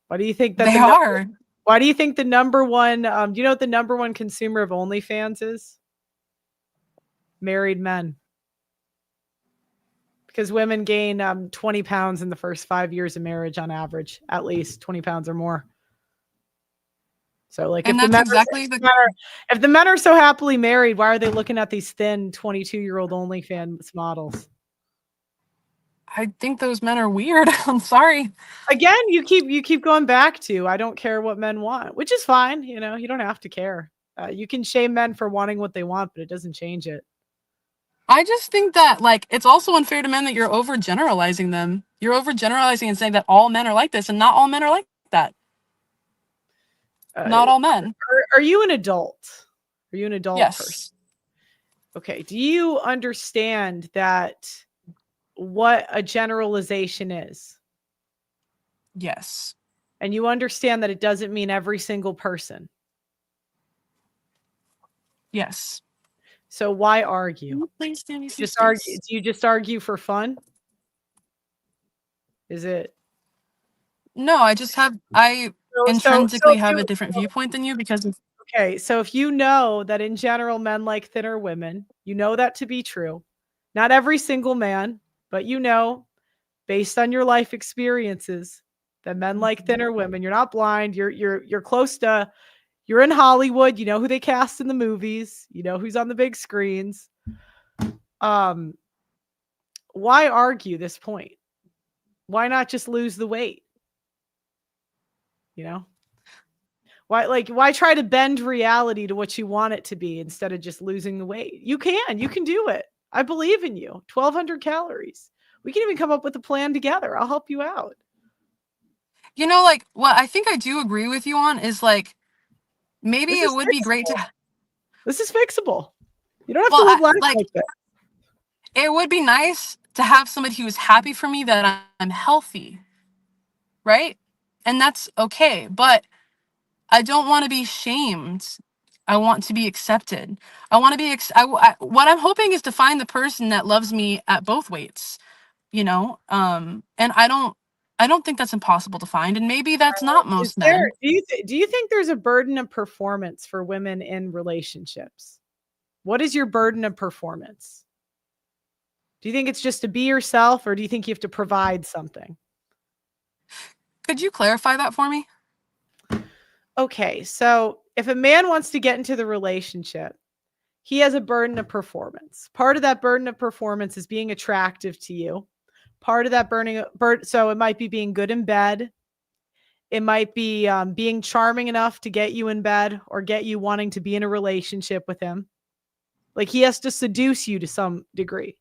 Why do you think that They are. why do you think the number one do you know what the number one consumer of OnlyFans is? Married men. Because women gain 20 pounds in the first 5 years of marriage on average, at least 20 pounds or more. So like And that's exactly the. if the men are so happily married, why are they looking at these thin 22-year-old OnlyFans models? I think those men are weird. I'm sorry. Again, you keep going back to I don't care what men want, which is fine. You know, you don't have to care. You can shame men for wanting what they want, but it doesn't change it. I just think that like it's also unfair to men that you're overgeneralizing them. You're overgeneralizing and saying that all men are like this, and not all men are like that. Uh, Not all men. are you an adult? Are you an adult person? Yes. Okay. Do you understand that what a generalization is? Yes. And you understand that it doesn't mean every single person. Yes. So why argue? Please give me some Just argue. space. Do you just argue for fun? Is it No, I so intrinsically if have you a different viewpoint than you because of, okay, so if you know that in general men like thinner women, you know that to be true. Not every single man, but you know based on your life experiences that men like thinner women. You're not blind. You're close to you're in Hollywood, you know who they cast in the movies, you know who's on the big screens. Um why argue this point? Why not just lose the weight? You know? Why try to bend reality to what you want it to be instead of just losing the weight? You can do it. I believe in you. 1,200 calories. We can even come up with a plan together. I'll help you out. like what I think I do agree with you on is like maybe This it is would be great fixable. to, This is fixable. You don't have to well, live life like like this. it would be nice to have somebody who is happy for me that I'm healthy, right? And that's okay, but I don't want to be shamed. I want to be accepted. I want to be what I'm hoping is to find the person that loves me at both weights, and I don't think that's impossible to find, and maybe that's not Is most there men. do you think there's a burden of performance for women in relationships? What is your burden of performance? Do you think it's just to be yourself or do you think you have to provide something? Could you clarify that for me? Okay, so if a man wants to get into the relationship, he has a burden of performance. Part of that burden of performance is being attractive to you. Part of that so it might be being good in bed. It might be being charming enough to get you in bed or get you wanting to be in a relationship with him. Like he has to seduce you to some degree.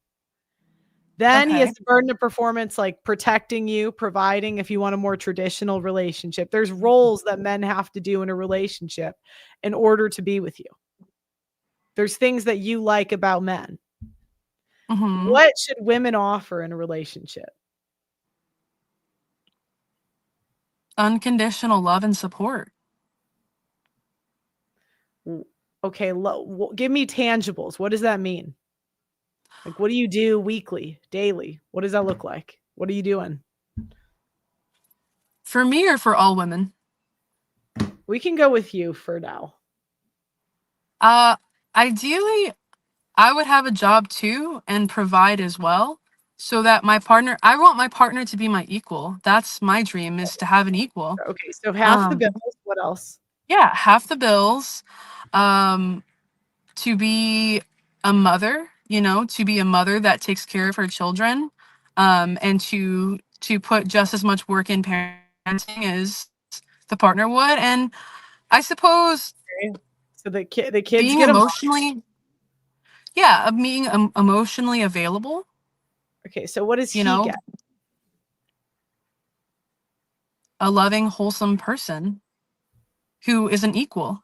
Then he has Okay. the burden of performance, like protecting you, providing if you want a more traditional relationship. There's roles that men have to do in a relationship in order to be with you. There's things that you like about men. Mm-hmm. What should women offer in a relationship? Unconditional love and support. Okay, give me tangibles. What does that mean? Like, what do you do weekly, daily? What does that look like? What are you doing? For me or for all women? We can go with you for now. Uh, Ideally, I would have a job too and provide as well, so that I want my partner to be my equal. That's my dream, is to have an equal. Okay, so half the Um, bills. What else? yeah, half the bills. Um, to be a mother, to be a mother that takes care of her children, and to put just as much work in parenting as the partner would, and I suppose Okay. So the kids being get them. emotionally, yeah, of being emotionally available, Okay, so what does you he know, get? a loving, wholesome person who is an equal.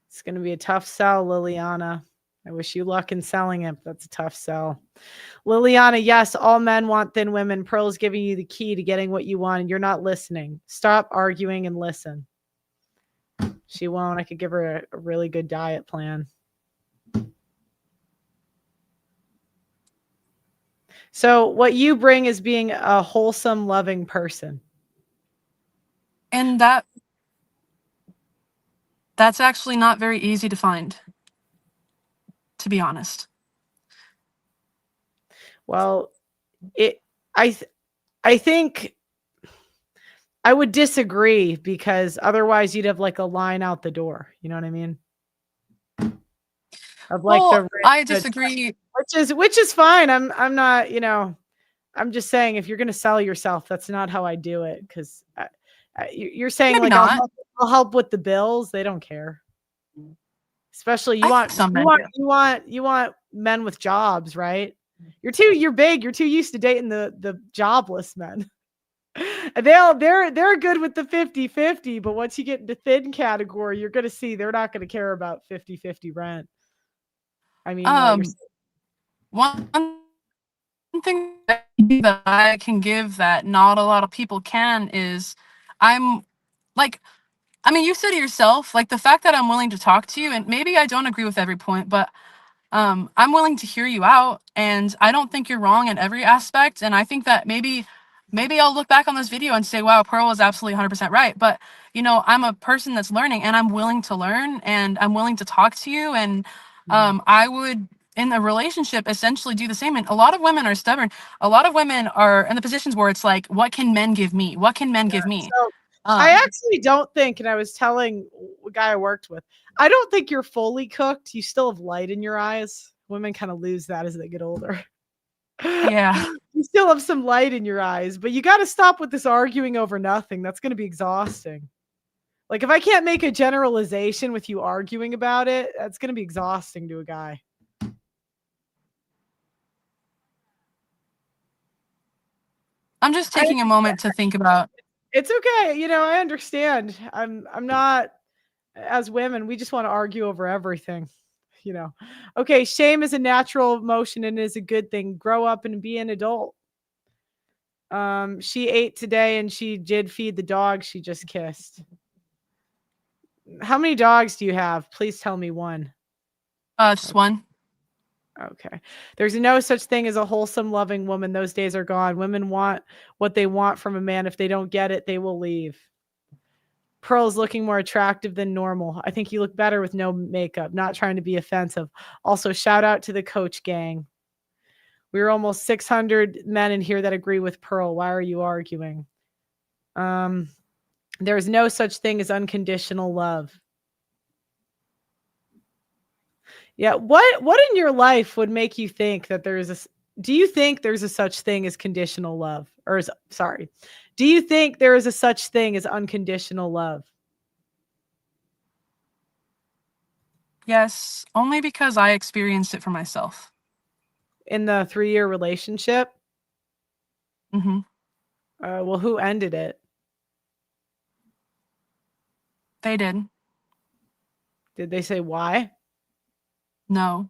It's going to be a tough sell, Liliana. I wish you luck in selling it. But that's a tough sell. Liliana, yes, all men want thin women. Pearl's giving you the key to getting what you want, and you're not listening. Stop arguing and listen. She won't. I could give her a really good diet plan. So, what you bring is being a wholesome, loving person. And that's actually not very easy to find, to be honest. Well, it. I think I would disagree because otherwise you'd have like a line out the door. You know what I mean? Of like Well, the I the disagree. which is fine. I'm not, I'm just saying if you're going to sell yourself, that's not how I do it cuz you're saying Maybe like not. I'll help with the bills. They don't care. Especially I think some men do. you want men with jobs, right? You're big, you're too used to dating the jobless men. They're good with the 50-50, but once you get into thin category, you're going to see they're not going to care about 50-50 rent. I mean, One thing that I can give that not a lot of people can is I'm like, I mean, you said it yourself, like the fact that I'm willing to talk to you, and maybe I don't agree with every point, but I'm willing to hear you out, and I don't think you're wrong in every aspect. And I think that maybe I'll look back on this video and say, wow, Pearl was absolutely 100% right. But I'm a person that's learning, and I'm willing to learn, and I'm willing to talk to you, and I would in a relationship essentially do the same. And a lot of women are stubborn. A lot of women are in the positions where it's like, what can men give me? What can men give me? so I actually don't think, and I was telling a guy I worked with, I don't think you're fully cooked. You still have light in your eyes. Women kind of lose that as they get older. Yeah. You still have some light in your eyes, but you got to stop with this arguing over nothing. That's going to be exhausting. Like, if I can't make a generalization with you arguing about it, that's going to be exhausting to a guy. I'm just taking a moment to think about. It's okay. I understand. I'm not, as women, we just want to argue over everything. Okay, shame is a natural emotion and is a good thing. Grow up and be an adult. She ate today and she did feed the dog she just kissed. How many dogs do you have? Please tell me one. Just one. Okay. There's no such thing as a wholesome, loving woman. Those days are gone. Women want what they want from a man. If they don't get it, they will leave. Pearl's looking more attractive than normal. I think you look better with no makeup. Not trying to be offensive. Also, shout out to the coach gang. We are almost 600 men in here that agree with Pearl. Why are you arguing? There's no such thing as unconditional love. Yeah. What in your life would make you think that do you think there's a such thing as conditional love? Do you think there is a such thing as unconditional love? Yes, only because I experienced it for myself. In the 3-year relationship? Mm-hmm. Well, who ended it? They did. Did they say why? No.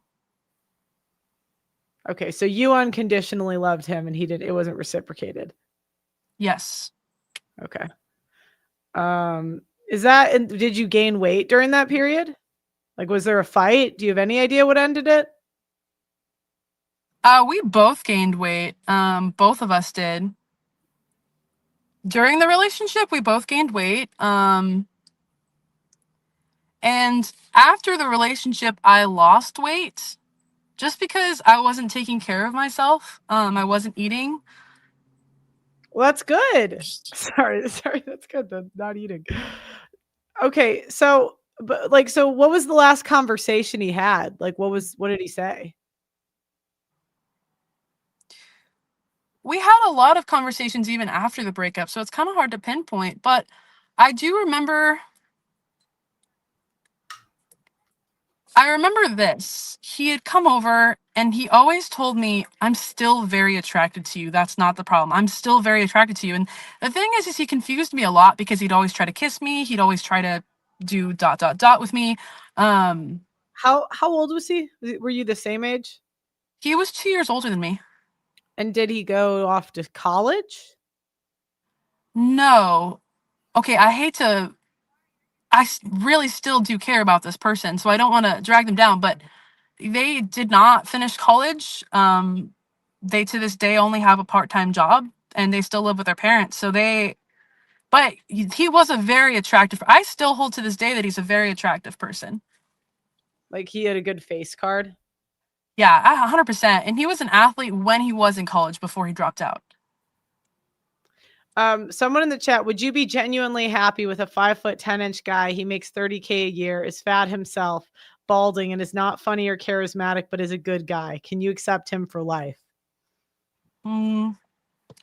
Okay, so you unconditionally loved him and it wasn't reciprocated. Yes. Okay. Did you gain weight during that period? Like, was there a fight? Do you have any idea what ended it? We both gained weight. Both of us did. During the relationship, we both gained weight. And after the relationship, I lost weight just because I wasn't taking care of myself. I wasn't eating. Well, that's good. Sorry, that's good. Not eating. Okay, so what was the last conversation he had? Like, what did he say? We had a lot of conversations even after the breakup, so it's kind of hard to pinpoint, but I remember this. He had come over and he always told me, I'm still very attracted to you. That's not the problem. I'm still very attracted to you. And the thing is he confused me a lot because he'd always try to kiss me. He'd always try to do ... with me. How old was he? Were you the same age? He was 2 years older than me. And did he go off to college? No. Okay, I really still do care about this person, so I don't want to drag them down, but they did not finish college. They to this day only have a part-time job and they still live with their parents. But he was a very attractive. I still hold to this day that he's a very attractive person. Like, he had a good face card? Yeah, 100%. And he was an athlete when he was in college before he dropped out. Someone in the chat, would you be genuinely happy with a 5'10" guy? He makes $30K a year, is fat himself, balding, and is not funny or charismatic, but is a good guy. Can you accept him for life?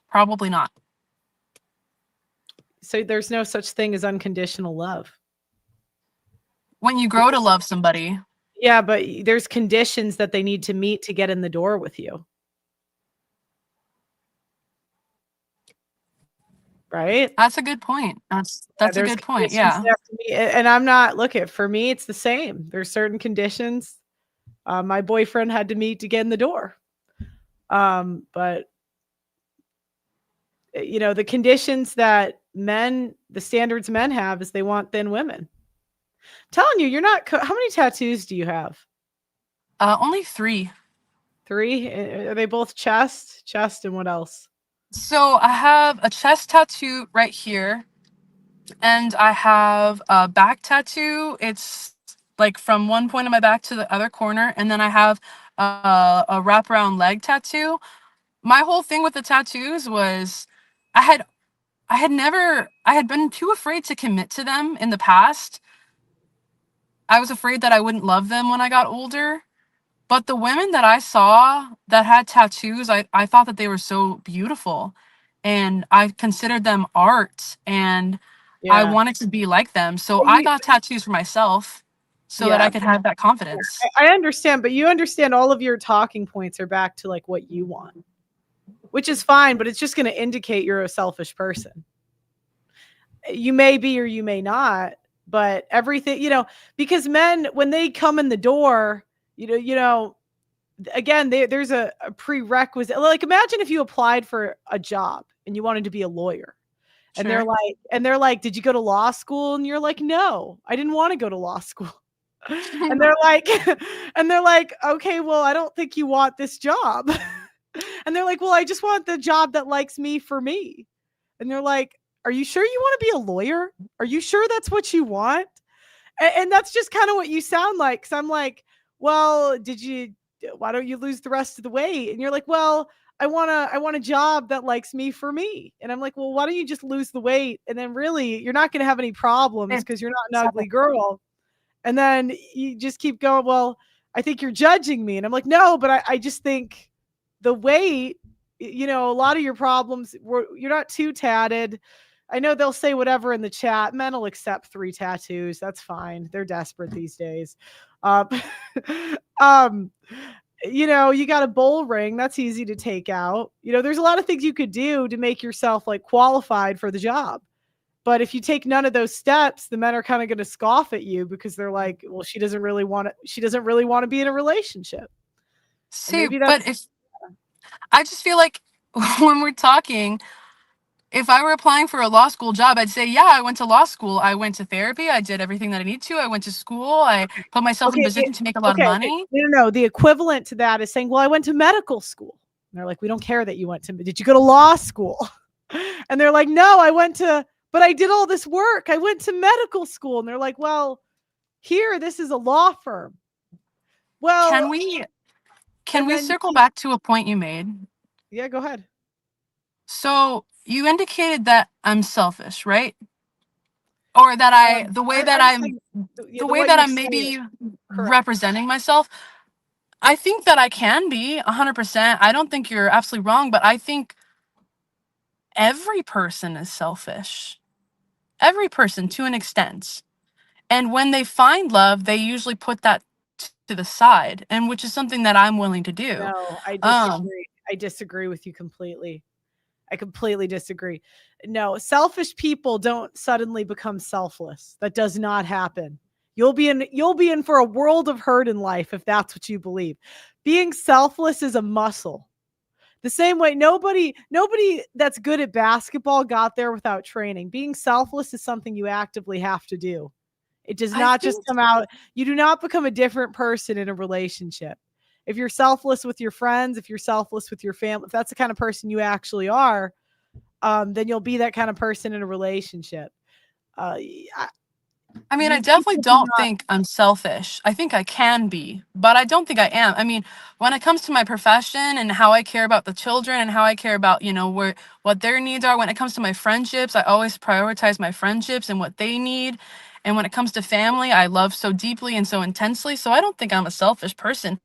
Probably not. So there's no such thing as unconditional love. When you grow to love somebody. Yeah, but there's conditions that they need to meet to get in the door with you. right? That's a good point. Yeah, That's a there's good point. conditions Yeah. that have to be, and I'm not look at for me, it's the same. There's certain conditions my boyfriend had to meet to get in the door. But the conditions that the standards men have is they want thin women. Telling you, you're not. How many tattoos do you have? Only 3. 3? Are they both chest, and what else? So I have a chest tattoo right here, and I have a back tattoo. It's like from one point of my back to the other corner, and then I have a wraparound leg tattoo. My whole thing with the tattoos was I had I had been too afraid to commit to them in the past. I was afraid that I wouldn't love them when I got older. But the women that I saw that had tattoos, I thought that they were so beautiful. And I considered them art, and I Yeah. wanted to be like them. So But I got tattoos for myself so that yeah, I could have that confidence. I understand, but you understand all of your talking points are back to like what you want, which is fine, but it's just going to indicate you're a selfish person. You may be or you may not, but everything, because men, when they come in the door, again, there's a prerequisite. Like, imagine if you applied for a job and you wanted to be a lawyer. And Sure. they're like, did you go to law school? And you're like, no, I didn't want to go to law school. And they're like, okay, well, I don't think you want this job. And they're like, well, I just want the job that likes me for me. And they're like, are you sure you want to be a lawyer? Are you sure that's what you want? And that's just kind of what you sound like. Cause I'm like, well, why don't you lose the rest of the weight? And you're like, well, I want a job that likes me for me. And I'm like, well, why don't you just lose the weight? And then really you're not going to have any problems because you're not an ugly girl. And then you just keep going, well, I think you're judging me. And I'm like, no, but I just think the weight, a lot of your problems you're not too tatted. I know they'll say whatever in the chat. Men will accept 3 tattoos. That's fine. They're desperate these days. Um, um, you got a bowl ring. That's easy to take out. There's a lot of things you could do to make yourself like qualified for the job. But if you take none of those steps, the men are kind of going to scoff at you because they're like, well, she doesn't really want to be in a relationship. And See, maybe but that's if I just feel like when we're talking, if I were applying for a law school job, I'd say, yeah, I went to law school. I went to therapy. I did everything that I need to. I went to school. I put myself in a okay. position to make a lot of Okay. money. No. The equivalent to that is saying, well, I went to medical school. And they're like, we don't care that you did you go to law school? And they're like, no, but I did all this work. I went to medical school. And they're like, well, this is a law firm. Well, Can we then, circle back to a point you made? yeah, go ahead. So you indicated that I'm selfish, right? Or that I the way that I'm I'm saying, the way what that you're I'm saying, maybe correct. representing myself. I think that I can be 100%. I don't think you're absolutely wrong, but I think every person is selfish. Every person to an extent. And when they find love, they usually put that to the side, and which is something that I'm willing to do. No, I Um, disagree. I disagree with you completely. I completely disagree. No, selfish people don't suddenly become selfless. That does not happen. You'll be in for a world of hurt in life if that's what you believe. Being selfless is a muscle. The same way nobody that's good at basketball got there without training. Being selfless is something you actively have to do. It does I not just think come out. You do not become a different person in a relationship. If you're selfless with your friends, if you're selfless with your family, if that's the kind of person you actually are, then you'll be that kind of person in a relationship. I mean, I These definitely people do don't not. think I'm selfish. I think I can be, but I don't think I am. I mean, when it comes to my profession and how I care about the children and how I care about, what their needs are, when it comes to my friendships, I always prioritize my friendships and what they need. And when it comes to family, I love so deeply and so intensely. So I don't think I'm a selfish person.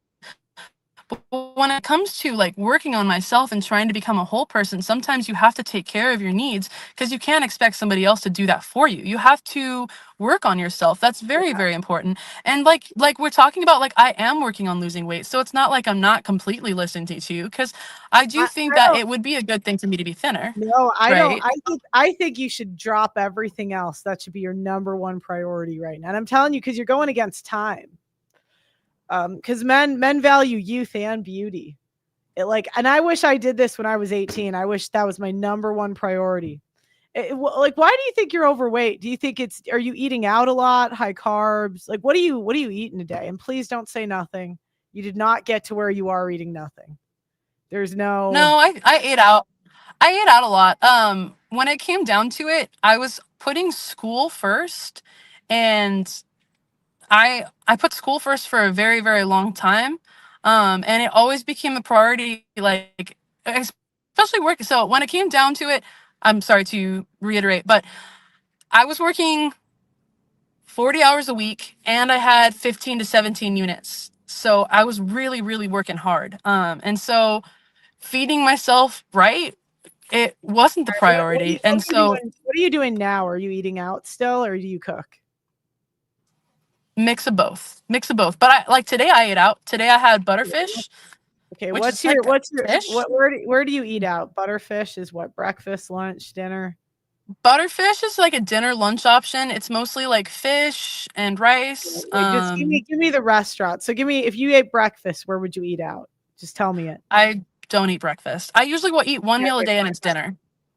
But when it comes to like working on myself and trying to become a whole person, sometimes you have to take care of your needs because you can't expect somebody else to do that for you. You have to work on yourself. That's very, Yeah. very important. And like we're talking about, like I am working on losing weight. So it's not like I'm not completely listening to you, because I do think I that don't. it would be a good thing for me to be thinner, No, I don't. right? I think you should drop everything else. That should be your number one priority right now. And I'm telling you, because you're going against time. Because men value youth and beauty. And I wish I did this when I was 18. I wish that was my number one priority. Like, why do you think you're overweight? Do you think are you eating out a lot, high carbs? Like, what are you eating today? And please don't say nothing. You did not get to where you are eating nothing. There's no. No, I ate out. I ate out a lot. When it came down to it, I was putting school first, and I put school first for a very, very long time. And it always became a priority, like especially work. So when it came down to it, I'm sorry to reiterate, but I was working 40 hours a week and I had 15 to 17 units. So I was really, really working hard. And so feeding myself right, it wasn't the priority. And so What are you doing now? Are you eating out still, or do you cook? mix of both, mix of both. But I like today I ate out. Today I had butterfish, Okay, which is like fish. where do you eat out? Butterfish is what, breakfast, lunch, dinner? Butterfish is like a dinner lunch option. It's mostly like fish and rice. Like, just give me the restaurant. So give me, if you ate breakfast, where would you eat out? Just tell me it. I don't eat breakfast. I usually will eat one Yeah, meal a okay. day and it's dinner.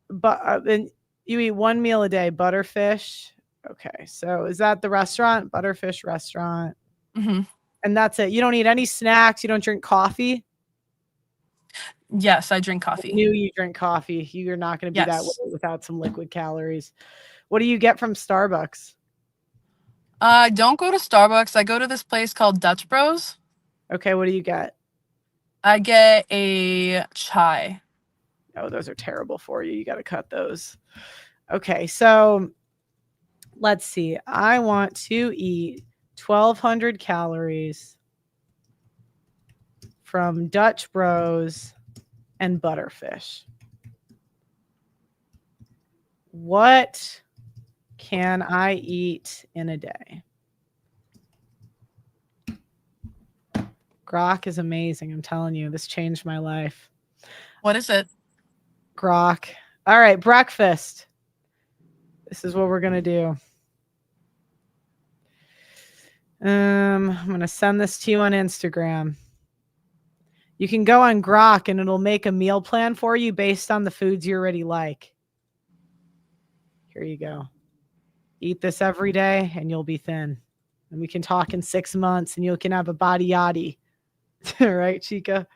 But then you eat one meal a day, butterfish. Okay, so is that the restaurant, Butterfish Restaurant? Hmm. And that's it. You don't eat any snacks. You don't drink coffee. Yes, I drink I coffee. knew you drink coffee. You're not going to be that way Yes. without some liquid calories. What do you get from Starbucks? I don't go to Starbucks. I go to this place called Dutch Bros. Okay, what do you get? I get a chai. Oh, those are terrible for you. You got to cut those. Okay, so let's see. I want to eat 1,200 calories from Dutch Bros and Butterfish. What can I eat in a day? Grok is amazing. I'm telling you, this changed my life. What is it? Grok. All right, breakfast. This is what we're going to do. I'm going to send this to you on Instagram. You can go on Grok and it'll make a meal plan for you based on the foods you already like. Here you go. Eat this every day and you'll be thin. And we can talk in 6 months and you can have a body yaddy. Right, Chica?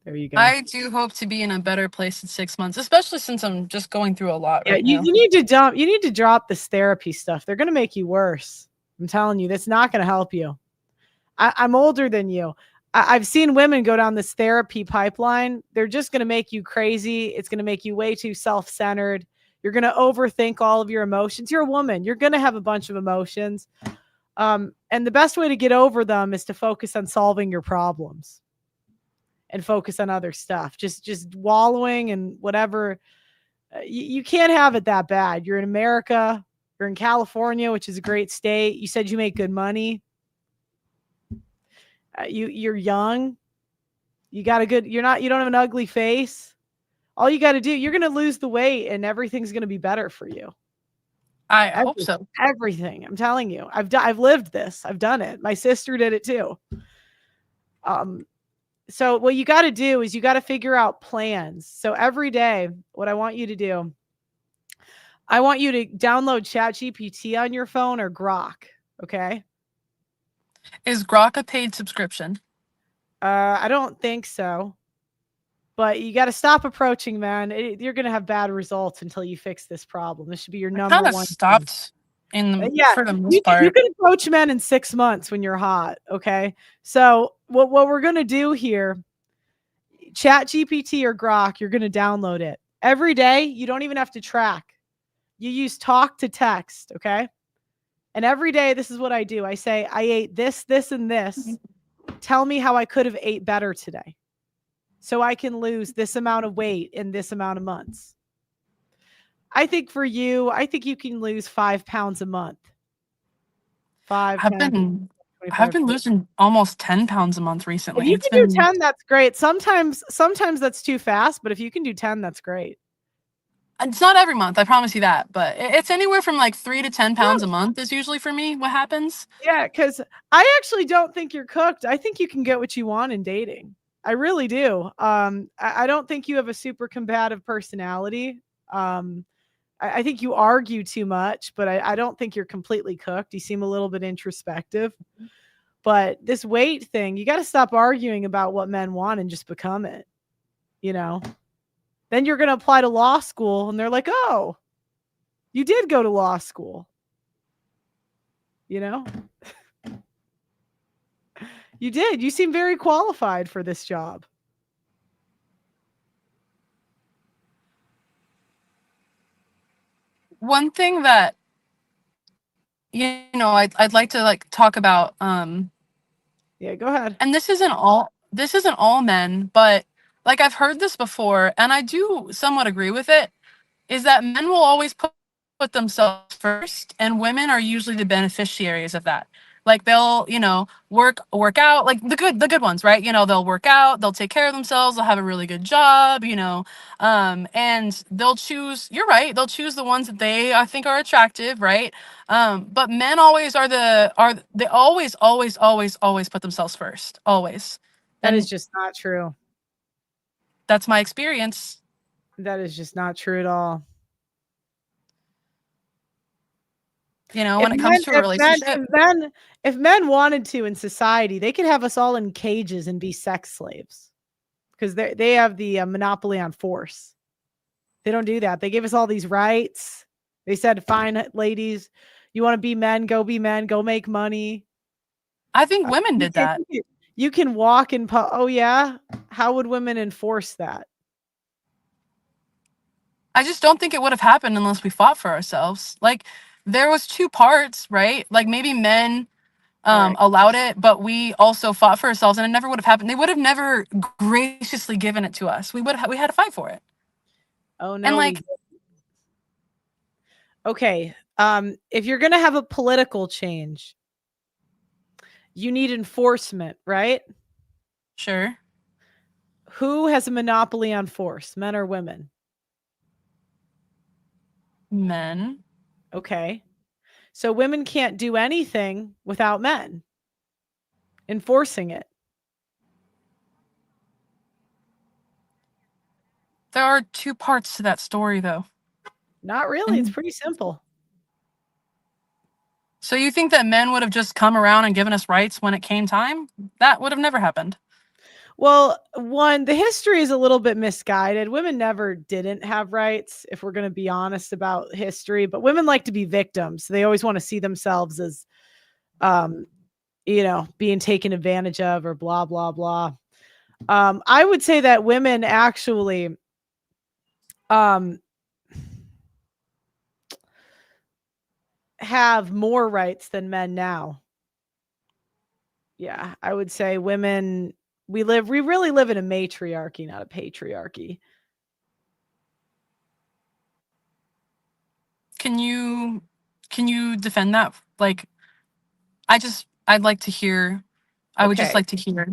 There you go. I do hope to be in a better place in 6 months, especially since I'm just going through a lot right now. You need to drop this therapy stuff. They're going to make you worse. I'm telling you, that's not going to help you. I'm older than you. I've seen women go down this therapy pipeline. They're just going to make you crazy. It's going to make you way too self-centered. You're going to overthink all of your emotions. You're a woman. You're going to have a bunch of emotions. And the best way to get over them is to focus on solving your problems and focus on other stuff. Just wallowing and whatever. You can't have it that bad. You're in America. You're in California, which is a great state. You said you make good money. You're young. You don't have an ugly face. All you got to do, you're going to lose the weight and everything's going to be better for you. I hope so. Everything. I'm telling you. I've lived this. I've done it. My sister did it too. So what you got to do is you got to figure out plans. So every day, what I want you to do, I want you to download ChatGPT on your phone or Grok. Okay. Is Grok a paid subscription? I don't think so. But you got to stop approaching, man. You're going to have bad results until you fix this problem. This should be your number Kind of one. stopped for the most part. You can approach men in 6 months when you're hot. Okay. So what we're going to do here, ChatGPT or Grok, you're going to download it every day. You don't even have to track. You use talk to text. Okay. And every day, this is what I do. I say, I ate this, this, and this. Tell me how I could have ate better today. so I can lose this amount of weight in this amount of months. I think for you, I think you can lose 5 pounds a month. 5, I've 10, been I've 25. been losing almost 10 pounds a month If recently. you It's can do been 10, that's great. Sometimes that's too fast, but if you can do 10, that's great. It's not every month, I promise you that, but it's anywhere from like 3 to 10 Yeah, pounds a month is usually for me what happens. yeah, because I actually don't think you're cooked. I think you can get what you want in dating. I really do. I don't think you have a super combative personality. Um, I think you argue too much, but I don't think you're completely cooked. You seem a little bit introspective. But this weight thing, you got to stop arguing about what men want and just become it. You know, then you're going to apply to law school and they're like, oh, you did go to law school. You know, you did. You seem very qualified for this job. One thing that I'd like to like talk about Yeah, go ahead. and this isn't all men, but like I've heard this before and I do somewhat agree with it, is that men will always put themselves first and women are usually the beneficiaries of that. Like they'll, work out, like the good ones, right? They'll work out, they'll take care of themselves, they'll have a really good job, and they'll choose, you're right, they'll choose the ones that they I think are attractive, right? But men always they always put themselves first. Always. That is And just not true. that's my experience. That is just not true at all. When it comes to a If relationship. men if men wanted to in society, they could have us all in cages and be sex slaves because they have the monopoly on force. They don't do that. They give us all these rights. They said, "Fine, ladies, you want to be men? Go be men. Go make money." I think women You did can, that. you can walk in. Oh yeah, how would women enforce that? I just don't think it would have happened unless we fought for ourselves. Like there was two parts, right? Like maybe men All right. allowed it, but we also fought for ourselves, and it never would have happened. They would have never graciously given it to us. We had to fight for it. Oh And no, like, okay. If you're gonna have a political change, you need enforcement, right? sure, Who has a monopoly on force, men or women? men. Okay. So women can't do anything without men enforcing it. There are two parts to that story, though. Not really. It's And pretty simple. so you think that men would have just come around and given us rights when it came time? That would have never happened. Well, one, the history is a little bit misguided. Women never didn't have rights, if we're going to be honest about history, but women like to be victims. They always want to see themselves as, um, being taken advantage of or blah, blah, blah. I would say that women actually, um, have more rights than men now. Yeah, I would say women, we really live in a matriarchy, not a patriarchy. Can you defend that? Like, I'd like to hear. I would just Okay. like to hear.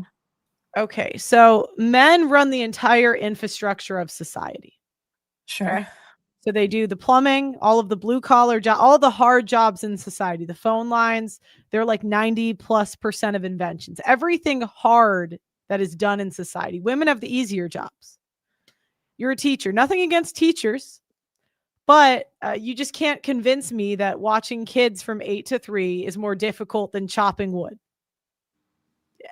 Okay. So men run the entire infrastructure of society. Sure. Okay. So they do the plumbing, all of the blue collar job, all the hard jobs in society, the phone lines, they're like 90+% of inventions. Everything hard that is done in society. Women have the easier jobs. You're a teacher. Nothing against teachers, but you just can't convince me that watching kids from 8 to 3 is more difficult than chopping wood.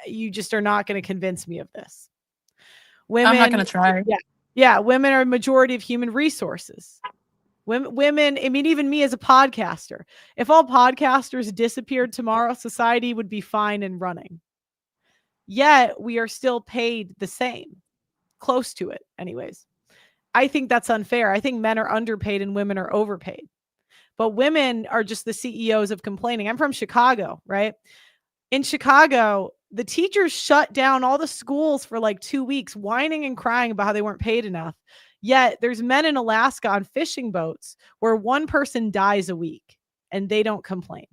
You just are not going to convince me of this. I'm not Women, gonna try. yeah, yeah, women are a majority of human resources. Women, I mean, even me as a podcaster, if all podcasters disappeared tomorrow, society would be fine and running. Yet we are still paid the same, close to it, anyways. I think that's unfair. I think men are underpaid and women are overpaid. But women are just the CEOs of complaining. I'm from Chicago, right? In Chicago, the teachers shut down all the schools for like 2 weeks, whining and crying about how they weren't paid enough. Yet there's men in Alaska on fishing boats where one person dies a week and they don't complain.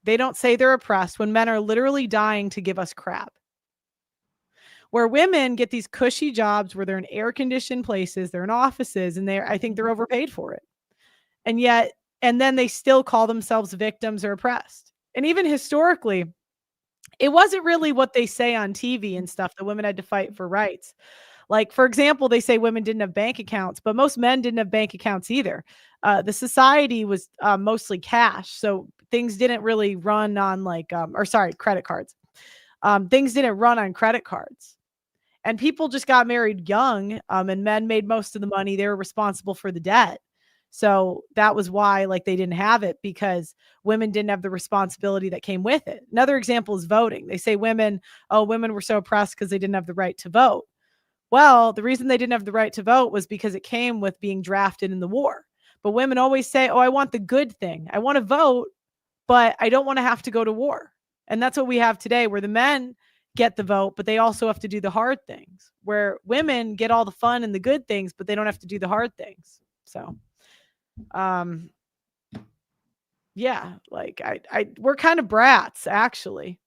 They don't say they're oppressed when men are literally dying to give us crap. Where women get these cushy jobs where they're in air conditioned places, they're in offices, and I think they're overpaid for it. And yet, and then they still call themselves victims or oppressed. And even historically, it wasn't really what they say on TV and stuff that women had to fight for rights. Like, for example, they say women didn't have bank accounts, but most men didn't have bank accounts either. The society was mostly cash. So things didn't really run on credit cards. Things didn't run on credit cards. And people just got married young, and men made most of the money. They were responsible for the debt. So that was why like they didn't have it, because women didn't have the responsibility that came with it. Another example is voting. They say women were so oppressed because they didn't have the right to vote. Well, the reason they didn't have the right to vote was because it came with being drafted in the war. But women always say, "Oh, I want the good thing. I want to vote, but I don't want to have to go to war." And that's what we have today, where the men get the vote, but they also have to do the hard things, where women get all the fun and the good things, but they don't have to do the hard things. So, yeah, like we're kind of brats, actually.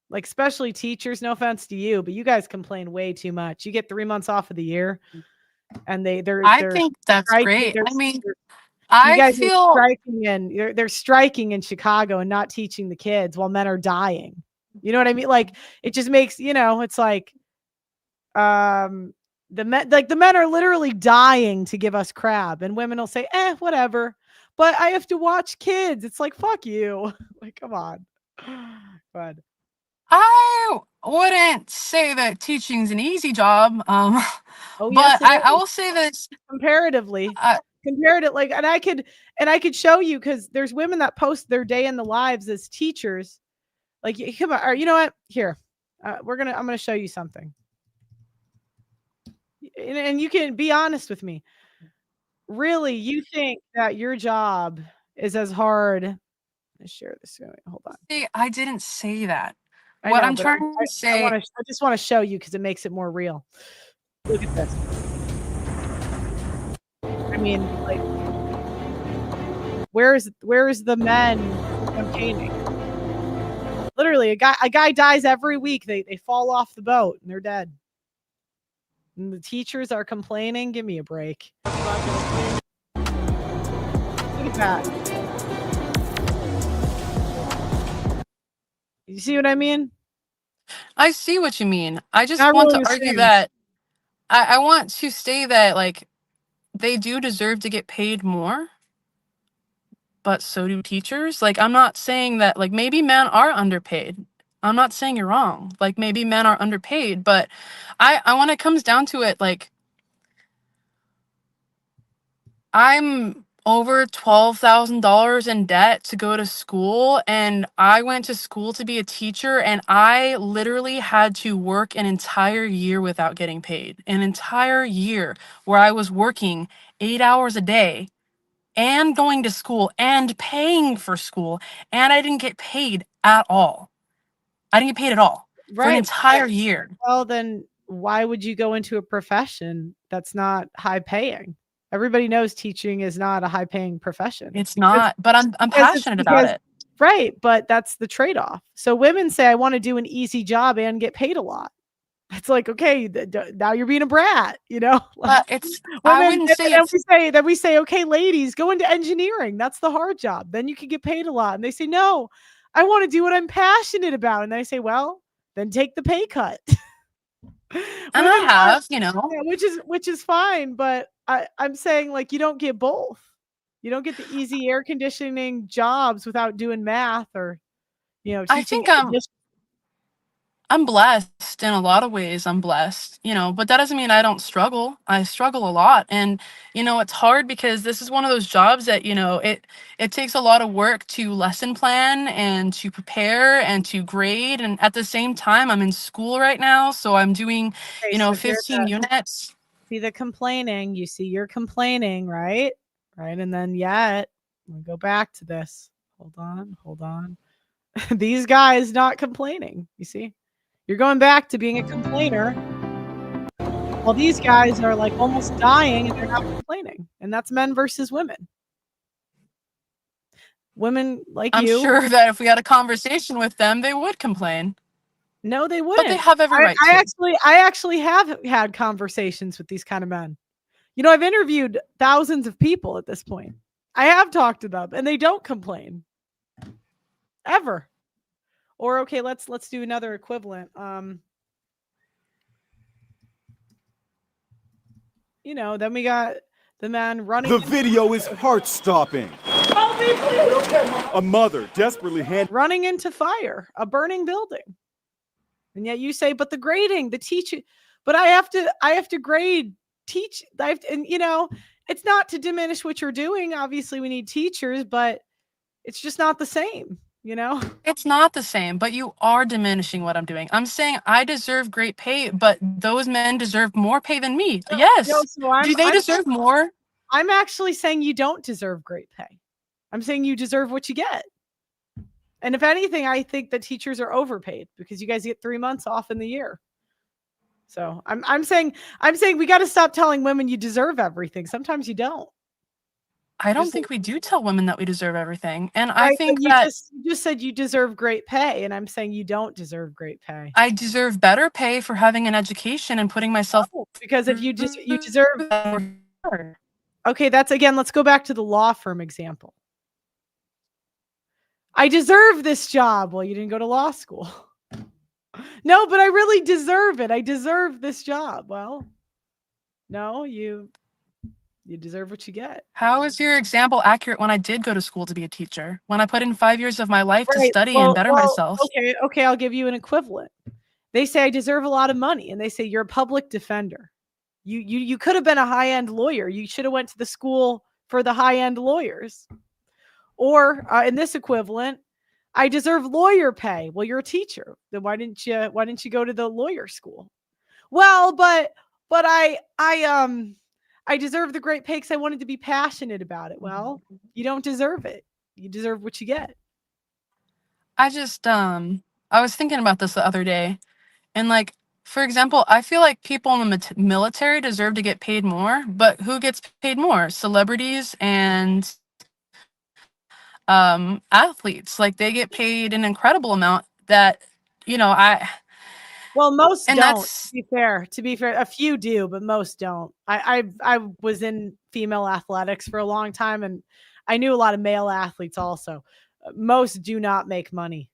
Like, especially teachers, no offense to you, but you guys complain way too much. You get 3 months off of the year and I they're think that's striking. great. I mean, You I guys are feel striking they're striking in Chicago and not teaching the kids while men are dying. You know what I mean? Like, it just makes, it's like the men are literally dying to give us crap, and women will say, whatever. But I have to watch kids. It's like, fuck you. Like, come on. But I wouldn't say that teaching's an easy job. oh yes, But it I is. will say this. Comparatively. Uh, Comparative, like, and I could show you, because there's women that post their day in the lives as teachers. Like, come on, or you know what? Here, I'm gonna show you something, and you can be honest with me. Really, you think that your job is as hard? Let's share this. Hold on. see, I didn't say that. I What know, I'm but trying to say, I just want to show you because it makes it more real. Look at this. I mean, like, where's the men campaigning? Literally, a guy dies every week. They fall off the boat and they're dead. And the teachers are complaining. Give me a break. Look at that. You see what I mean? I see what you mean. I just Not want really to the argue same. that I want to say that, like, they do deserve to get paid more, but so do teachers. Like, I'm not saying that, like, maybe men are underpaid. I'm not saying you're wrong. Like, maybe men are underpaid, but I when it comes down to it, like, I'm over $12,000 in debt to go to school, and I went to school to be a teacher, and I literally had to work an entire year without getting paid. An entire year where I was working 8 hours a day and going to school and paying for school, and I didn't get paid at all. I didn't get paid at all for an Right. entire year. Well, then why would you go into a profession that's not high paying? Everybody knows teaching is not a high paying profession. It's not, but I'm It's passionate about because it. right, but that's the trade-off. So women say, I want to do an easy job and get paid a lot. It's like, okay, now you're being a brat, like, But it's I women, wouldn't and say then it's we say, okay, ladies, go into engineering. That's the hard job. Then you can get paid a lot. And they say, no, I want to do what I'm passionate about. And then I say, well, then take the pay cut. and I Women want, have, you know. yeah, which is fine, but I'm saying, like, you don't get both. You don't get the easy air conditioning jobs without doing math or, I teaching think addition. I'm blessed in a lot of ways. I'm blessed, but that doesn't mean I don't struggle. I struggle a lot. And, it's hard because this is one of those jobs that, it takes a lot of work to lesson plan and to prepare and to grade. And at the same time, I'm in school right now. So I'm doing, Okay, so here's 15 units. see the complaining. You see you're complaining, right? Right. And then yet, we'll go back to this. Hold on. These guys not complaining. You see, you're going back to being a complainer. Well, these guys are like almost dying and they're not complaining. And that's men versus women. Women like I'm you. sure that if we had a conversation with them, they would complain. No, they But they wouldn't. have every right to. I actually have had conversations with these kind of men. You know, I've interviewed thousands of people at this point. I have talked to them and they don't complain. Ever. Or okay, let's do another equivalent. You know, then we got the man running. The video is heart-stopping. A mother desperately running into fire, a burning building. And yet you say, but the grading, the teaching, but I have to grade, teach. And you know, it's not to diminish what you're doing. Obviously we need teachers, but it's just not the same, you know? It's not the same, but you are diminishing what I'm doing. I'm saying I deserve great pay, but those men deserve more pay than me. Yes. So Do they deserve more? I'm actually saying you don't deserve great pay. I'm saying you deserve what you get. And if anything, I think that teachers are overpaid because you guys get 3 months off in the year. So I'm saying we got to stop telling women you deserve everything. Sometimes you don't. I don't think we do tell women that we deserve everything. And Right, I think you that just said you deserve great pay. And I'm saying you don't deserve great pay. I deserve better pay for having an education and putting myself because if you deserve. Okay, that's again, let's go back to the law firm example. I deserve this job. Well, you didn't go to law school. No, but I really deserve it. I deserve this job. Well, no, you deserve what you get. How is your example accurate when I did go to school to be a teacher? When I put in 5 years of my life to study and better myself? Okay, I'll give you an equivalent. They say I deserve a lot of money, and they say you're a public defender. You could have been a high-end lawyer. You should have went to the school for the high-end lawyers. Or in this equivalent, I deserve lawyer pay. Well, you're a teacher. Then why didn't you go to the lawyer school? Well, but I deserve the great pay because I wanted to be passionate about it. Well, you don't deserve it. You deserve what you get. I just I was thinking about this the other day, and like, for example, I feel like people in the military deserve to get paid more, but who gets paid more? Celebrities and athletes. Like, they get paid an incredible amount that, you know, well, most and don't. that's To be fair, a few do, but most don't. I was in female athletics for a long time, and I knew a lot of male athletes also. Most do not make money.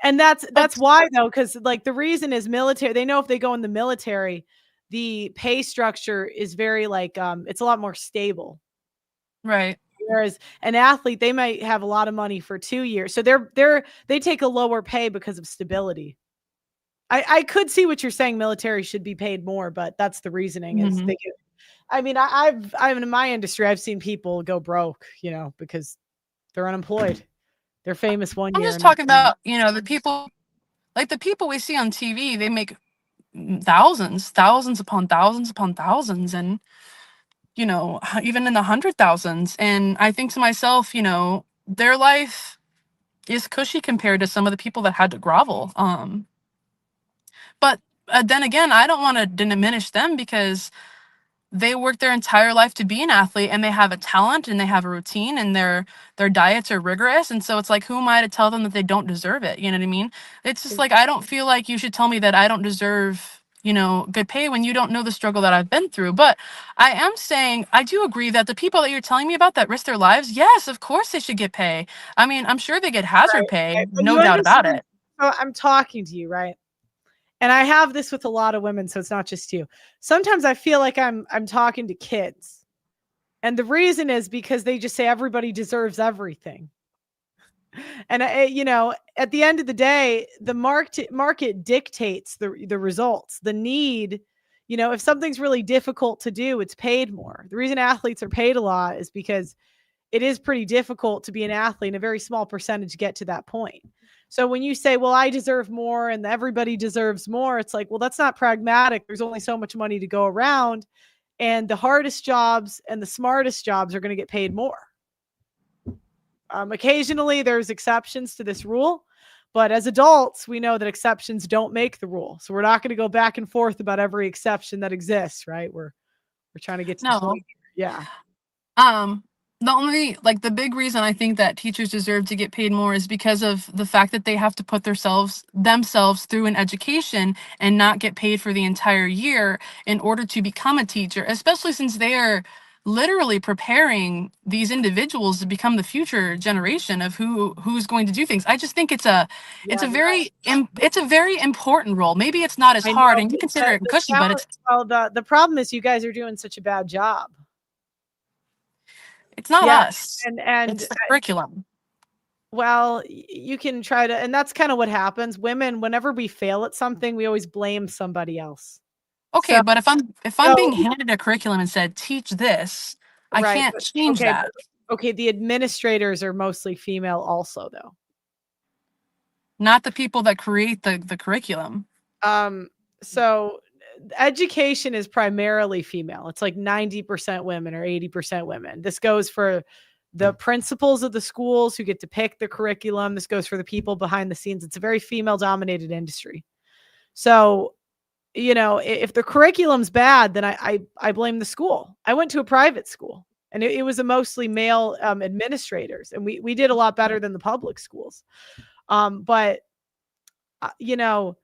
And that's why though, because like the reason is military. They know if they go in the military, the pay structure is very like it's a lot more stable. right. Whereas an athlete, they might have a lot of money for 2 years. So they take a lower pay because of stability. I could see what you're saying. Military should be paid more, but that's the reasoning is they get, I mean, I'm in my industry, I've seen people go broke, you know, because they're unemployed. They're famous one I'm year. just talking about, you know, the people we see on TV, they make thousands upon thousands, and, you know, even in the 100,000s. And I think to myself, you know, their life is cushy compared to some of the people that had to grovel. But then again, I don't want to diminish them because they work their entire life to be an athlete, and they have a talent and they have a routine, and their diets are rigorous. And so it's like, who am I to tell them that they don't deserve it? You know what I mean? It's just like, I don't feel like you should tell me that I don't deserve, you know, good pay when you don't know the struggle that I've been through. But I am saying, I do agree that the people that you're telling me about that risk their lives, yes, of course they should get pay. I mean, I'm sure they get hazard pay, no doubt about it. So I'm talking to you, right? And I have this with a lot of women, so it's not just you. Sometimes I feel like I'm talking to kids. And the reason is because they just say everybody deserves everything. And you know, at the end of the day, the market dictates the results. The need, you know, if something's really difficult to do, it's paid more. The reason athletes are paid a lot is because it is pretty difficult to be an athlete, and a very small percentage get to that point. So when you say, well, I deserve more and everybody deserves more, it's like, well, that's not pragmatic. There's only so much money to go around, and the hardest jobs and the smartest jobs are going to get paid more. Occasionally, there's exceptions to this rule, but as adults, we know that exceptions don't make the rule. So we're not going to go back and forth about every exception that exists, right? We're trying to get to the No. point here. Yeah. The only, like, the big reason I think that teachers deserve to get paid more is because of the fact that they have to put themselves through an education and not get paid for the entire year in order to become a teacher, especially since they are literally preparing these individuals to become the future generation of who's going to do things. I just think it's a it's a very important role. Maybe it's not as I hard know, and you but consider it the cushy, but challenge, well, the problem is you guys are doing such a bad job. it's not Yeah, us. and It's the curriculum. well, you can try to, and that's kind of what happens. Women, whenever we fail at something, we always blame somebody else. Okay, So, but if I'm so being handed a curriculum and said, "Teach this," I right, can't but change okay, that. okay. The administrators are mostly female, also, though. Not the people that create the curriculum. So education is primarily female. It's like 90% women or 80% women. This goes for the principals of the schools who get to pick the curriculum. This goes for the people behind the scenes. It's a very female dominated industry. So, if the curriculum's bad, then I blame the school. I went to a private school and it was a mostly male administrators, and we did a lot better than the public schools. But you know,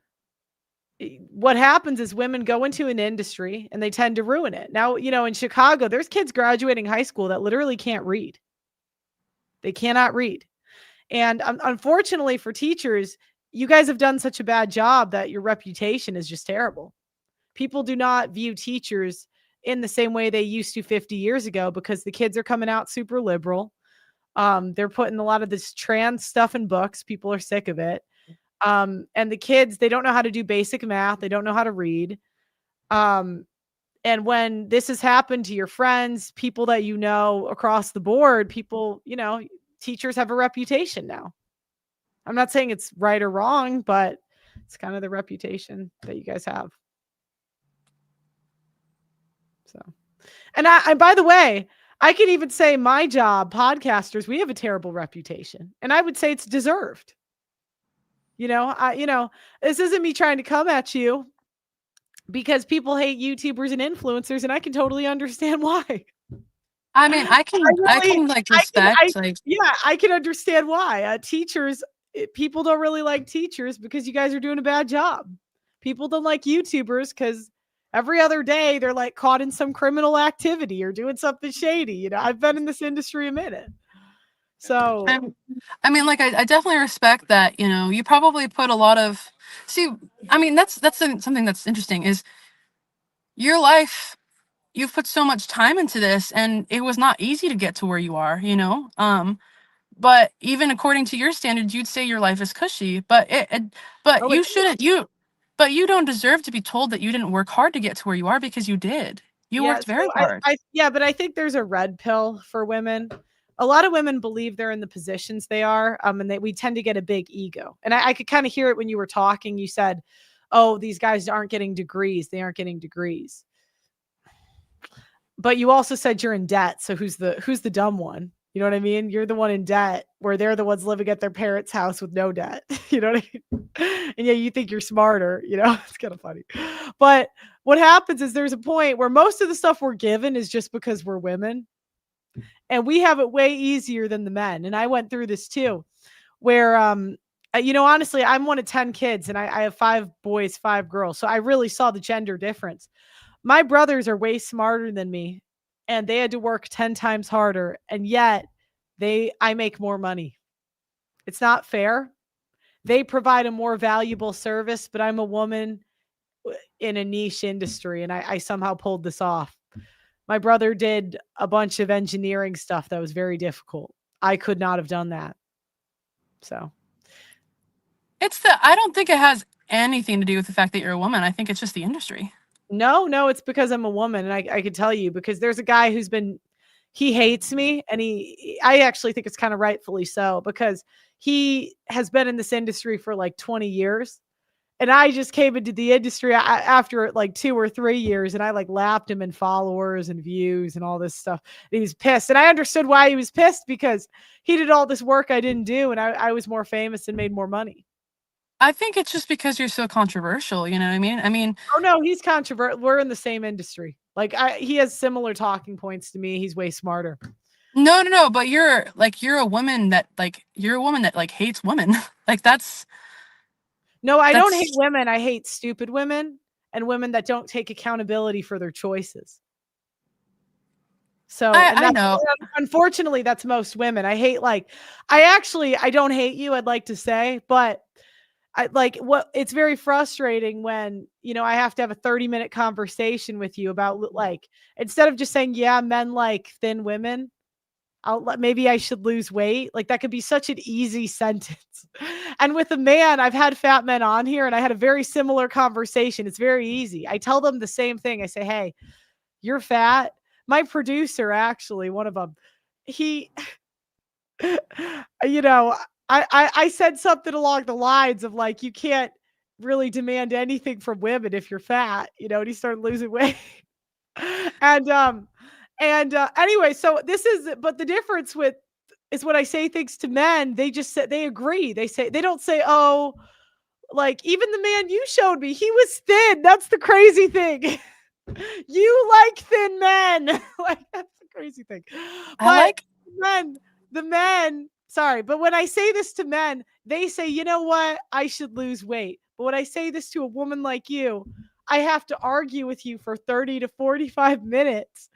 what happens is women go into an industry and they tend to ruin it. Now, in Chicago, there's kids graduating high school that literally can't read. They cannot read. And unfortunately for teachers, you guys have done such a bad job that your reputation is just terrible. People do not view teachers in the same way they used to 50 years ago because the kids are coming out super liberal. They're putting a lot of this trans stuff in books. People are sick of it. And the kids, they don't know how to do basic math. They don't know how to read. Um, and when this has happened to your friends, people that you know across the board, people, teachers have a reputation now. I'm not saying it's right or wrong, but it's kind of the reputation that you guys have. So, and by the way, I can even say my job, podcasters, we have a terrible reputation, and I would say it's deserved. This isn't me trying to come at you because people hate YouTubers and influencers, and I can totally understand why. I mean, I can like respect, like, yeah, I can understand why. Teachers, people don't really like teachers because you guys are doing a bad job. People don't like YouTubers because every other day they're like caught in some criminal activity or doing something shady. I've been in this industry a minute. So I mean, like, I definitely respect that. You probably put a lot of. See, I mean, that's something that's interesting is your life. You've put so much time into this, and it was not easy to get to where you are. But even according to your standards, you'd say your life is cushy. But but oh, you shouldn't. But you don't deserve to be told that you didn't work hard to get to where you are because you did. You yeah, worked very so hard. but I think there's a red pill for women. A lot of women believe they're in the positions they are, and we tend to get a big ego. And I could kind of hear it when you were talking. You said, "Oh, these guys aren't getting degrees. They aren't getting degrees." But you also said you're in debt. So who's the dumb one? You know what I mean? You're the one in debt where they're the ones living at their parents' house with no debt. You know what I mean? And yeah, you think you're smarter, it's kind of funny. But what happens is there's a point where most of the stuff we're given is just because we're women. And we have it way easier than the men. And I went through this too, where honestly, I'm one of 10 kids and I have 5 boys, 5 girls. So I really saw the gender difference. My brothers are way smarter than me and they had to work 10 times harder, and yet I make more money. It's not fair. They provide a more valuable service, but I'm a woman in a niche industry and I somehow pulled this off. My brother did a bunch of engineering stuff that was very difficult. I could not have done that. So I don't think it has anything to do with the fact that you're a woman. I think it's just the industry. No, it's because I'm a woman, and I could tell you because there's a guy he hates me, and I actually think it's kind of rightfully so because he has been in this industry for like 20 years, And I just came into the industry after like 2 or 3 years, and I like lapped him in followers and views and all this stuff. And he was pissed. And I understood why he was pissed, because he did all this work I didn't do, and I was more famous and made more money. I think it's just because you're so controversial, you know what I mean? I mean, oh no, he's controversial. We're in the same industry. Like he has similar talking points to me. He's way smarter. no, but you're a woman that like hates women. Like No, I don't hate that's women. I hate stupid women and women that don't take accountability for their choices. So, and I that's, know. unfortunately, that's most women. I hate, like, I don't hate you, I'd like to say, but it's very frustrating when, I have to have a 30-minute conversation with you about, like, instead of just saying, yeah, men like thin women, maybe I should lose weight. Like, that could be such an easy sentence. And with a man, I've had fat men on here, and I had a very similar conversation. It's very easy. I tell them the same thing. I say, hey, you're fat. My producer, actually, one of them, he, you know, I said something along the lines of, like, you can't really demand anything from women if you're fat, and he started losing weight. and anyway, so but the difference is when I say things to men, they just say, they agree. They don't say, oh, like, even the man you showed me, he was thin. That's the crazy thing. You like thin men. Like, that's the crazy thing. I But like the men, sorry, but when I say this to men, they say, you know what? I should lose weight. But when I say this to a woman like you, I have to argue with you for 30 to 45 minutes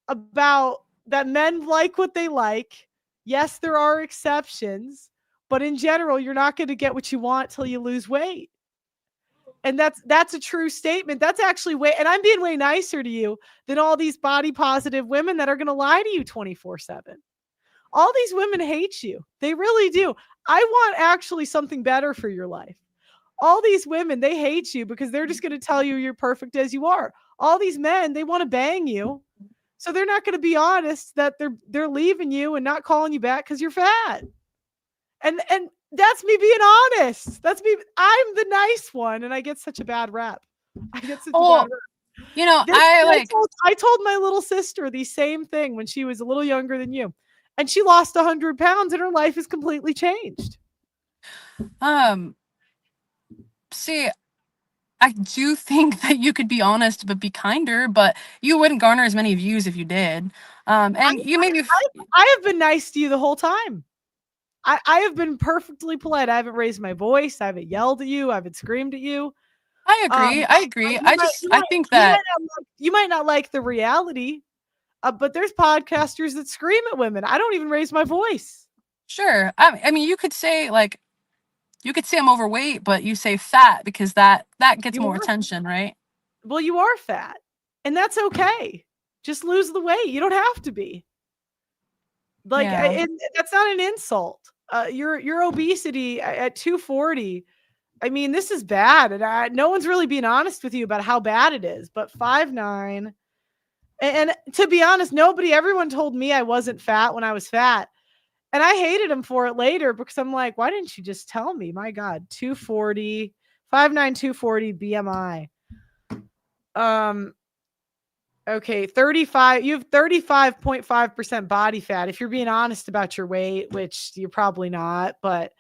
about that men like what they like. Yes, there are exceptions, but in general, you're not going to get what you want till you lose weight. And that's a true statement. That's actually and I'm being way nicer to you than all these body positive women that are going to lie to you 24/7. All these women hate you. They really do. I want actually something better for your life. All these women, they hate you because they're just going to tell you you're perfect as you are. All these men, they want to bang you. So they're not going to be honest that they're leaving you and not calling you back because you're fat. And that's me being honest. That's me. I'm the nice one, and I get such a bad rep. I get such a bad rep. I told my little sister the same thing when she was a little younger than you, and she lost 100 pounds, and her life is completely changed. See, I do think that you could be honest but be kinder, but you wouldn't garner as many views if you did. I have been nice to you the whole time. I have been perfectly polite. I haven't raised my voice. I haven't yelled at you. I haven't screamed at you. I agree. I think that you might not like the reality, but there's podcasters that scream at women. I don't even raise my voice. Sure. I mean, you could say I'm overweight, but you say fat because that gets more attention, right? Well, you are fat, and that's okay. Just lose the weight. You don't have to be. Like, that's not an insult. Your obesity at 240. I mean, this is bad, and no one's really being honest with you about how bad it is. But 5'9", and to be honest, everyone told me I wasn't fat when I was fat, and I hated them for it later because I'm like, why didn't you just tell me? My God, 240, 5'9", 240 BMI. Okay, 35. You have 35.5% body fat. If you're being honest about your weight, which you're probably not, but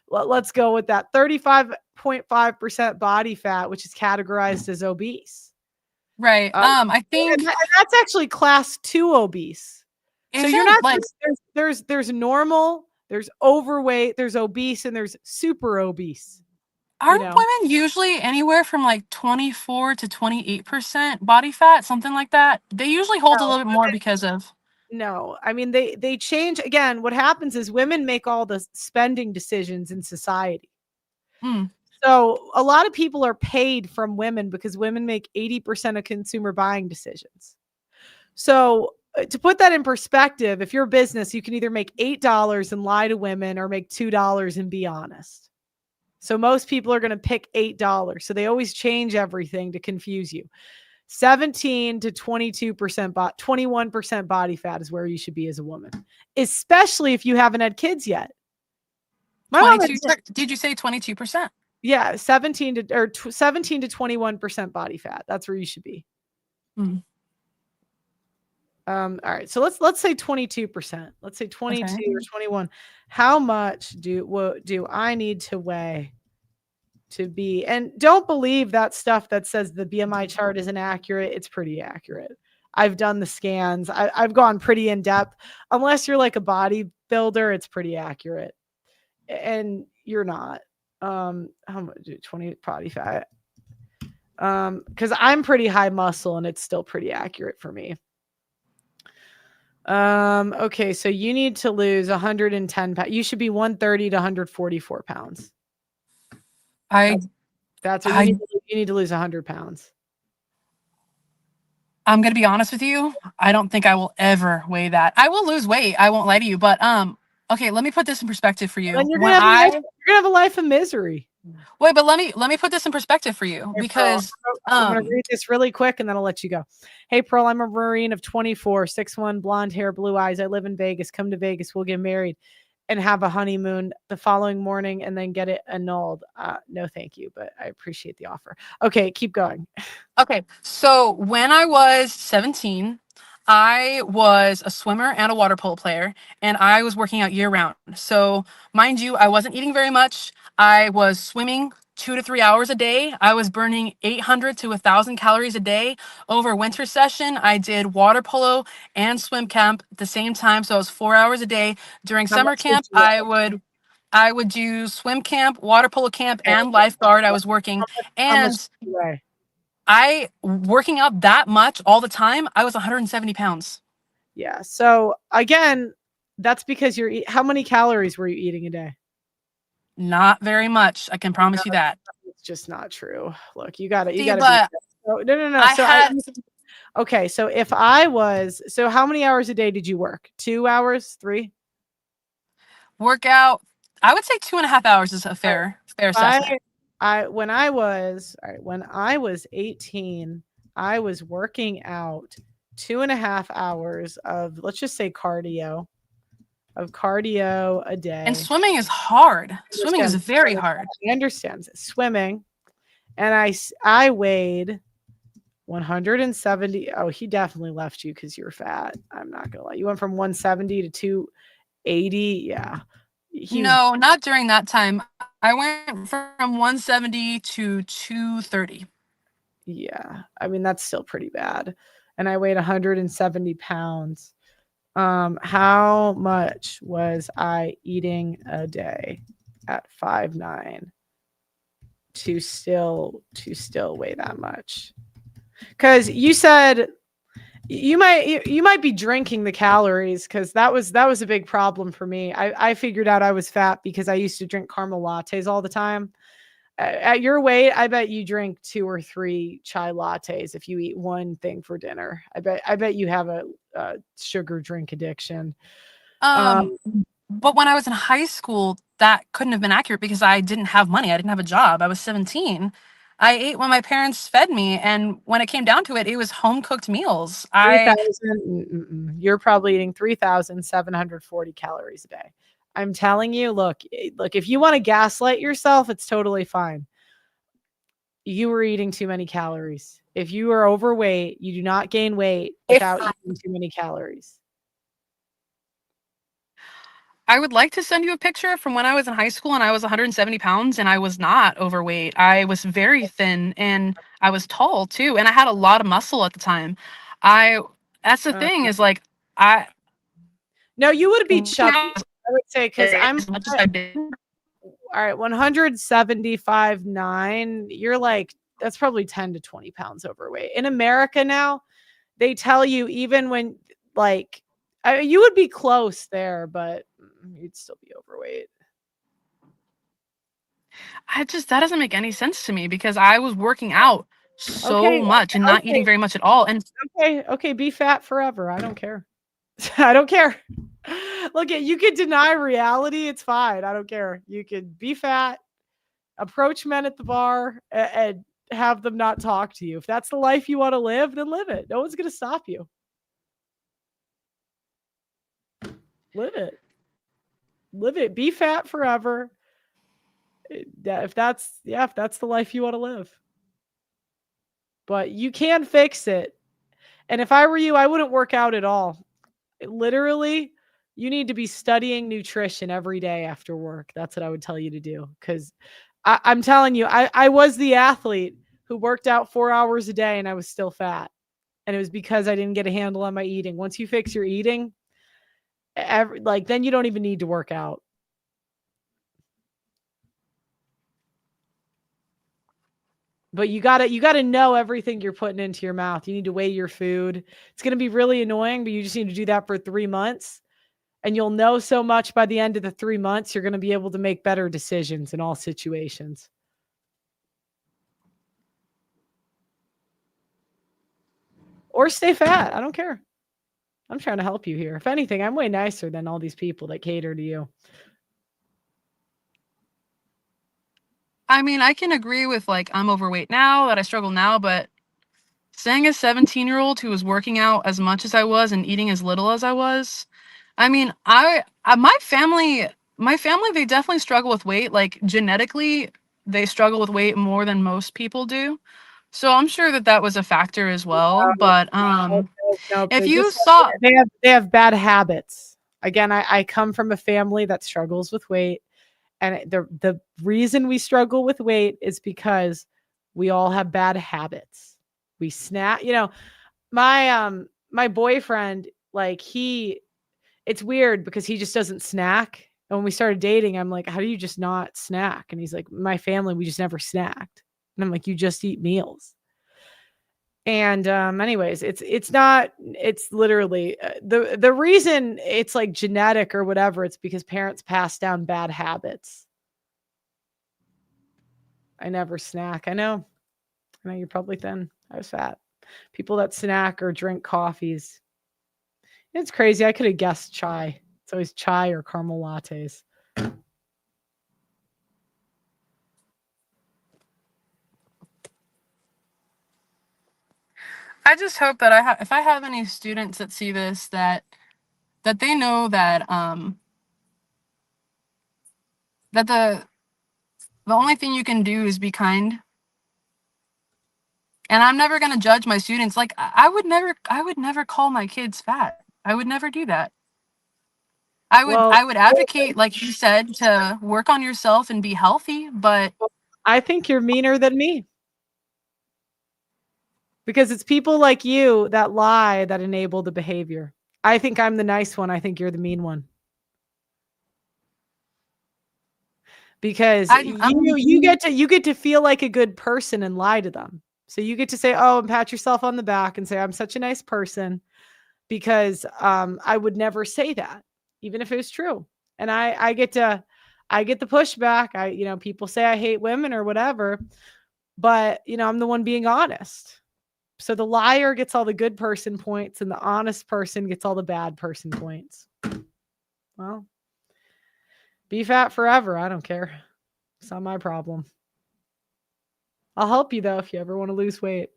let's go with that. 35.5% body fat, which is categorized as obese. Right. I think and that's actually class 2 obese. So you're not like there's normal, there's overweight, there's obese, and there's super obese. Aren't women usually anywhere from like 24 to 28% body fat, something like that? They usually hold a little bit more because of. No, I mean, they change. Again, what happens is women make all the spending decisions in society. So a lot of people are paid from women because women make 80% of consumer buying decisions. So to put that in perspective, if you're a business, you can either make $8 and lie to women or make $2 and be honest. So most people are going to pick $8. So they always change everything to confuse you. 17 to 22%, 21% body fat is where you should be as a woman, especially if you haven't had kids yet. Did you say 22%? Yeah, 17 to 21% body fat. That's where you should be. Mm. All right. So let's say 22%. Let's say 22 Okay. or 21. How much do I need to weigh to be? And don't believe that stuff that says the BMI chart isn't accurate. It's pretty accurate. I've done the scans. I've gone pretty in depth. Unless you're like a bodybuilder, it's pretty accurate. And you're not. How much? 20 body fat. Because I'm pretty high muscle and it's still pretty accurate for me. Okay, so you need to lose 110 pounds. You should be 130 to 144 pounds. I That's what I you need to lose 100 pounds. I'm gonna be honest with you. I don't think I will ever weigh that. I will lose weight. I won't lie to you. But okay, let me put this in perspective for you. And you're When gonna I have a life of misery. wait, but let me put this in perspective for you Hey, Pearl, because I'm gonna read this really quick and then I'll let you go. Hey, Pearl, I'm a Marine of 24, 6'1", blonde hair, blue eyes. I live in Vegas. Come to Vegas. We'll get married and have a honeymoon the following morning and then get it annulled. No, thank you, but I appreciate the offer. Okay, keep going. okay, so when I was 17, I was a swimmer and a water polo player, and I was working out year round. So, mind you, I wasn't eating very much. I was swimming 2 to 3 hours a day. I was burning 800 to 1,000 calories a day. Over winter session, I did water polo and swim camp at the same time. So, it was 4 hours a day. During How summer much did camp, you weigh? I would do swim camp, water polo camp, Okay, and lifeguard. I was working, how much and did you weigh? I working out that much all the time, I was 170 pounds. Yeah. So again, that's because how many calories were you eating a day? Not very much. I can No, promise you that. it's just not true. Look, you gotta See, be. but No. I So had okay. So how many hours a day did you work? 2 hours, 3? workout. I would say 2.5 hours is a All fair right. assessment. When I was all right, when I was 18, I was working out 2.5 hours of, let's just say, cardio a And day. swimming is hard. Swimming is Understand? very hard. I understand swimming, and I weighed 170. Oh, he definitely left you because you're fat. I'm not gonna lie. You went from 170 to 280. Yeah, he. No, not during that time. I went from 170 to 230. Yeah, I mean that's still pretty bad. And I weighed 170 pounds. How much was I eating a day at 5'9" to still weigh that much? Because you said you might be drinking the calories, because that was a big problem for me. I figured out I was fat because I used to drink caramel lattes all the time. At your weight, I bet you drink 2 or 3 chai lattes if you eat one thing for dinner. I bet you have a sugar drink addiction. Um, Um, but when I was in high school, that couldn't have been accurate because I didn't have money. I didn't have a job. I was 17. I ate when my parents fed me, and when it came down to it, it was home cooked meals. I 3,000. You're probably eating 3,740 calories a day. I'm telling you, look, if you want to gaslight yourself, it's totally fine. You were eating too many calories. If you are overweight, you do not gain weight if without eating too many calories. I would like to send you a picture from when I was in high school and I was 170 pounds and I was not overweight. I was very thin and I was tall too, and I had a lot of muscle at the time. I That's the Uh, thing is like I no, you would be chubby. as I would say, because much as I did. all right, 175.9. You're like, that's probably 10 to 20 pounds overweight. In America now, they tell you, even when, like, you would be close there, but you'd still be overweight. That doesn't make any sense to me because I was working out so Okay, much and not eating okay, very much at all. And okay. Be fat forever. I don't care. I don't care. Look, you could deny reality. It's fine. I don't care. You could be fat, approach men at the bar, and have them not talk to you. If that's the life you want to live, then live it. No one's going to stop you. Live it. Live it. Be fat forever. if that's the life you want to live. But you can fix it. And if I were you, I wouldn't work out at all. Literally, you need to be studying nutrition every day after work. That's what I would tell you to do. Because I'm telling you, I was the athlete who worked out 4 hours a day and I was still fat. And it was because I didn't get a handle on my eating. Once you fix your eating, then you don't even need to work out. But you gotta know everything you're putting into your mouth. You need to weigh your food. It's gonna be really annoying, but you just need to do that for 3 months. And you'll know so much by the end of the 3 months, you're gonna be able to make better decisions in all situations. Or stay fat. I don't care. I'm trying to help you here. If anything, I'm way nicer than all these people that cater to you. I mean, I can agree with like I'm overweight now, that I struggle now, but saying a 17-year-old who was working out as much as I was and eating as little as I was, I mean, my family, they definitely struggle with weight. Like genetically, they struggle with weight more than most people do. So I'm sure that was a factor as well. But No, if you just saw, they have bad habits. Again, I come from a family that struggles with weight. And the reason we struggle with weight is because we all have bad habits. We snack, my boyfriend, like it's weird because he just doesn't snack. And when we started dating, I'm like, how do you just not snack? And he's like, my family, we just never snacked. And I'm like, you just eat meals. And anyways, it's literally the reason it's like genetic or whatever, it's because parents pass down bad habits. I never snack. I know you're probably thin. I was fat. People that snack or drink coffees. It's crazy. I could have guessed chai. It's always chai or caramel lattes. I just hope that if I have any students that see this, that they know that that the only thing you can do is be kind. And I'm never going to judge my students. Like I would never call my kids fat. I would never do that. Well, I would advocate, like you said, to work on yourself and be healthy, but I think you're meaner than me. Because it's people like you that lie that enable the behavior. I think I'm the nice one. I think you're the mean one. Because you get to feel like a good person and lie to them. So you get to say, "Oh, and pat yourself on the back and say I'm such a nice person," because I would never say that, even if it was true. And I get the pushback. People say I hate women or whatever, but I'm the one being honest. So the liar gets all the good person points and the honest person gets all the bad person points. Well, be fat forever. I don't care. It's not my problem. I'll help you though if you ever want to lose weight.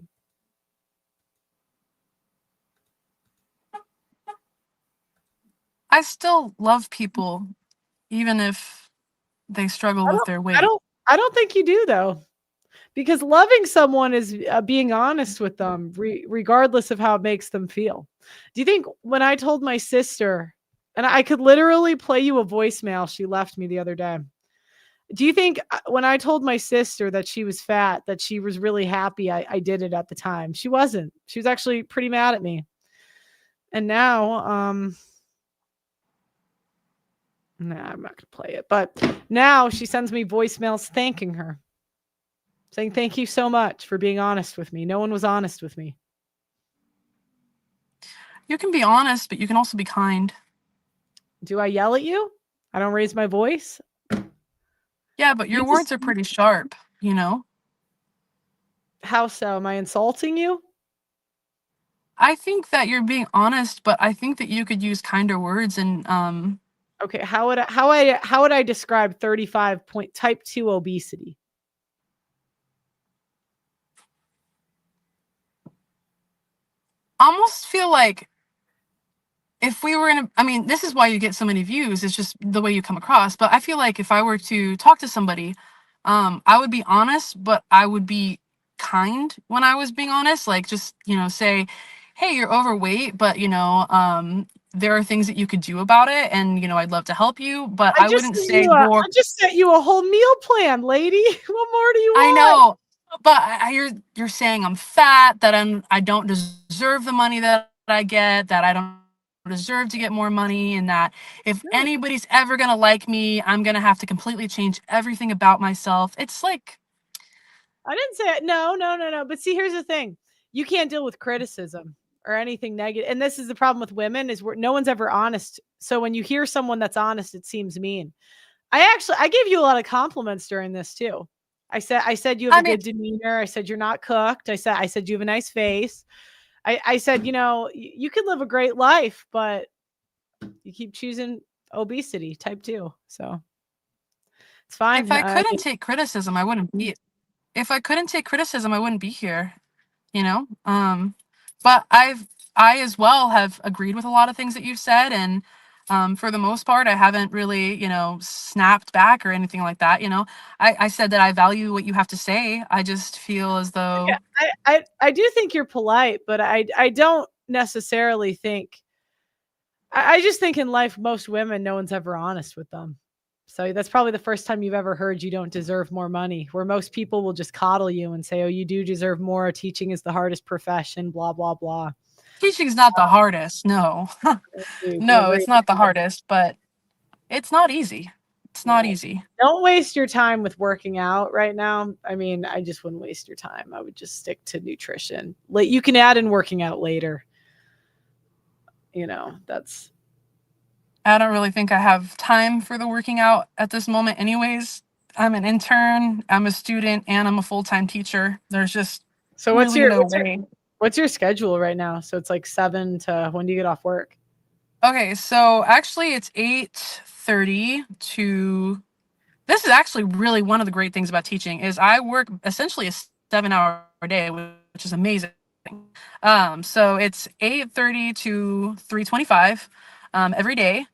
I still love people, even if they struggle with their weight. I don't think you do though. Because loving someone is being honest with them, regardless of how it makes them feel. Do you think when I told my sister, and I could literally play you a voicemail she left me the other day. Do you think when I told my sister that she was fat, that she was really happy I did it at the time? She wasn't. She was actually pretty mad at me. And now, nah, I'm not going to play it. But now she sends me voicemails thanking her. Saying thank you so much for being honest with me. No one was honest with me. You can be honest, but you can also be kind. Do I yell at you? I don't raise my voice? Yeah, but your words are pretty sharp, How so? Am I insulting you? I think that you're being honest, but I think that you could use kinder words and Okay, how would I describe 35 point type 2 obesity? almost feel like if we were I mean, this is why you get so many views, it's just the way you come across, but I feel like if I were to talk to somebody I would be honest, but I would be kind when I was being honest. Like, just, say, hey, you're overweight, but, there are things that you could do about it. And, I'd love to help you, but I wouldn't say I just sent you a whole meal plan, lady. What more do you I want? know, but you're saying I'm fat, that I don't deserve the money that I get, that I don't deserve to get more money, and that if No, anybody's ever gonna like me, I'm gonna have to completely change everything about myself. It's like, I didn't say it. No, no, no, no. But see, here's the thing. You can't deal with criticism or anything negative. And this is the problem with women is no one's ever honest. So when you hear someone that's honest, it seems mean. I gave you a lot of compliments during this too. I said you have I a mean, good demeanor. I said you're not cooked. I said you have a nice face. I said, you could live a great life, but you keep choosing obesity type 2. So it's fine. if I couldn't take criticism, I wouldn't be. If I couldn't take criticism, I wouldn't be here. You know. But I as well have agreed with a lot of things that you've said, and for the most part, I haven't really, snapped back or anything like that. I said that I value what you have to say. I just feel as though I do think you're polite, but I don't necessarily think I just think in life most women no one's ever honest with them. So that's probably the first time you've ever heard you don't deserve more money, where most people will just coddle you and say, "Oh, you do deserve more. Teaching is the hardest profession, blah blah blah." teaching's not the hardest. No, no, Agreed. it's not the hardest, but it's not easy. It's not Yeah. easy. Don't waste your time with working out right now. I mean, I just wouldn't waste your time. I would just stick to nutrition. You can add in working out later. That's I don't really think I have time for the working out at this moment anyways. I'm an intern, I'm a student, and I'm a full-time teacher. There's just so. really no way. What's your schedule right now? So it's like 7 to when do you get off work? Okay, so actually it's 8:30 to this is actually really one of the great things about teaching is I work essentially a 7-hour day, which is amazing. So it's 8:30 to 3:25 every day.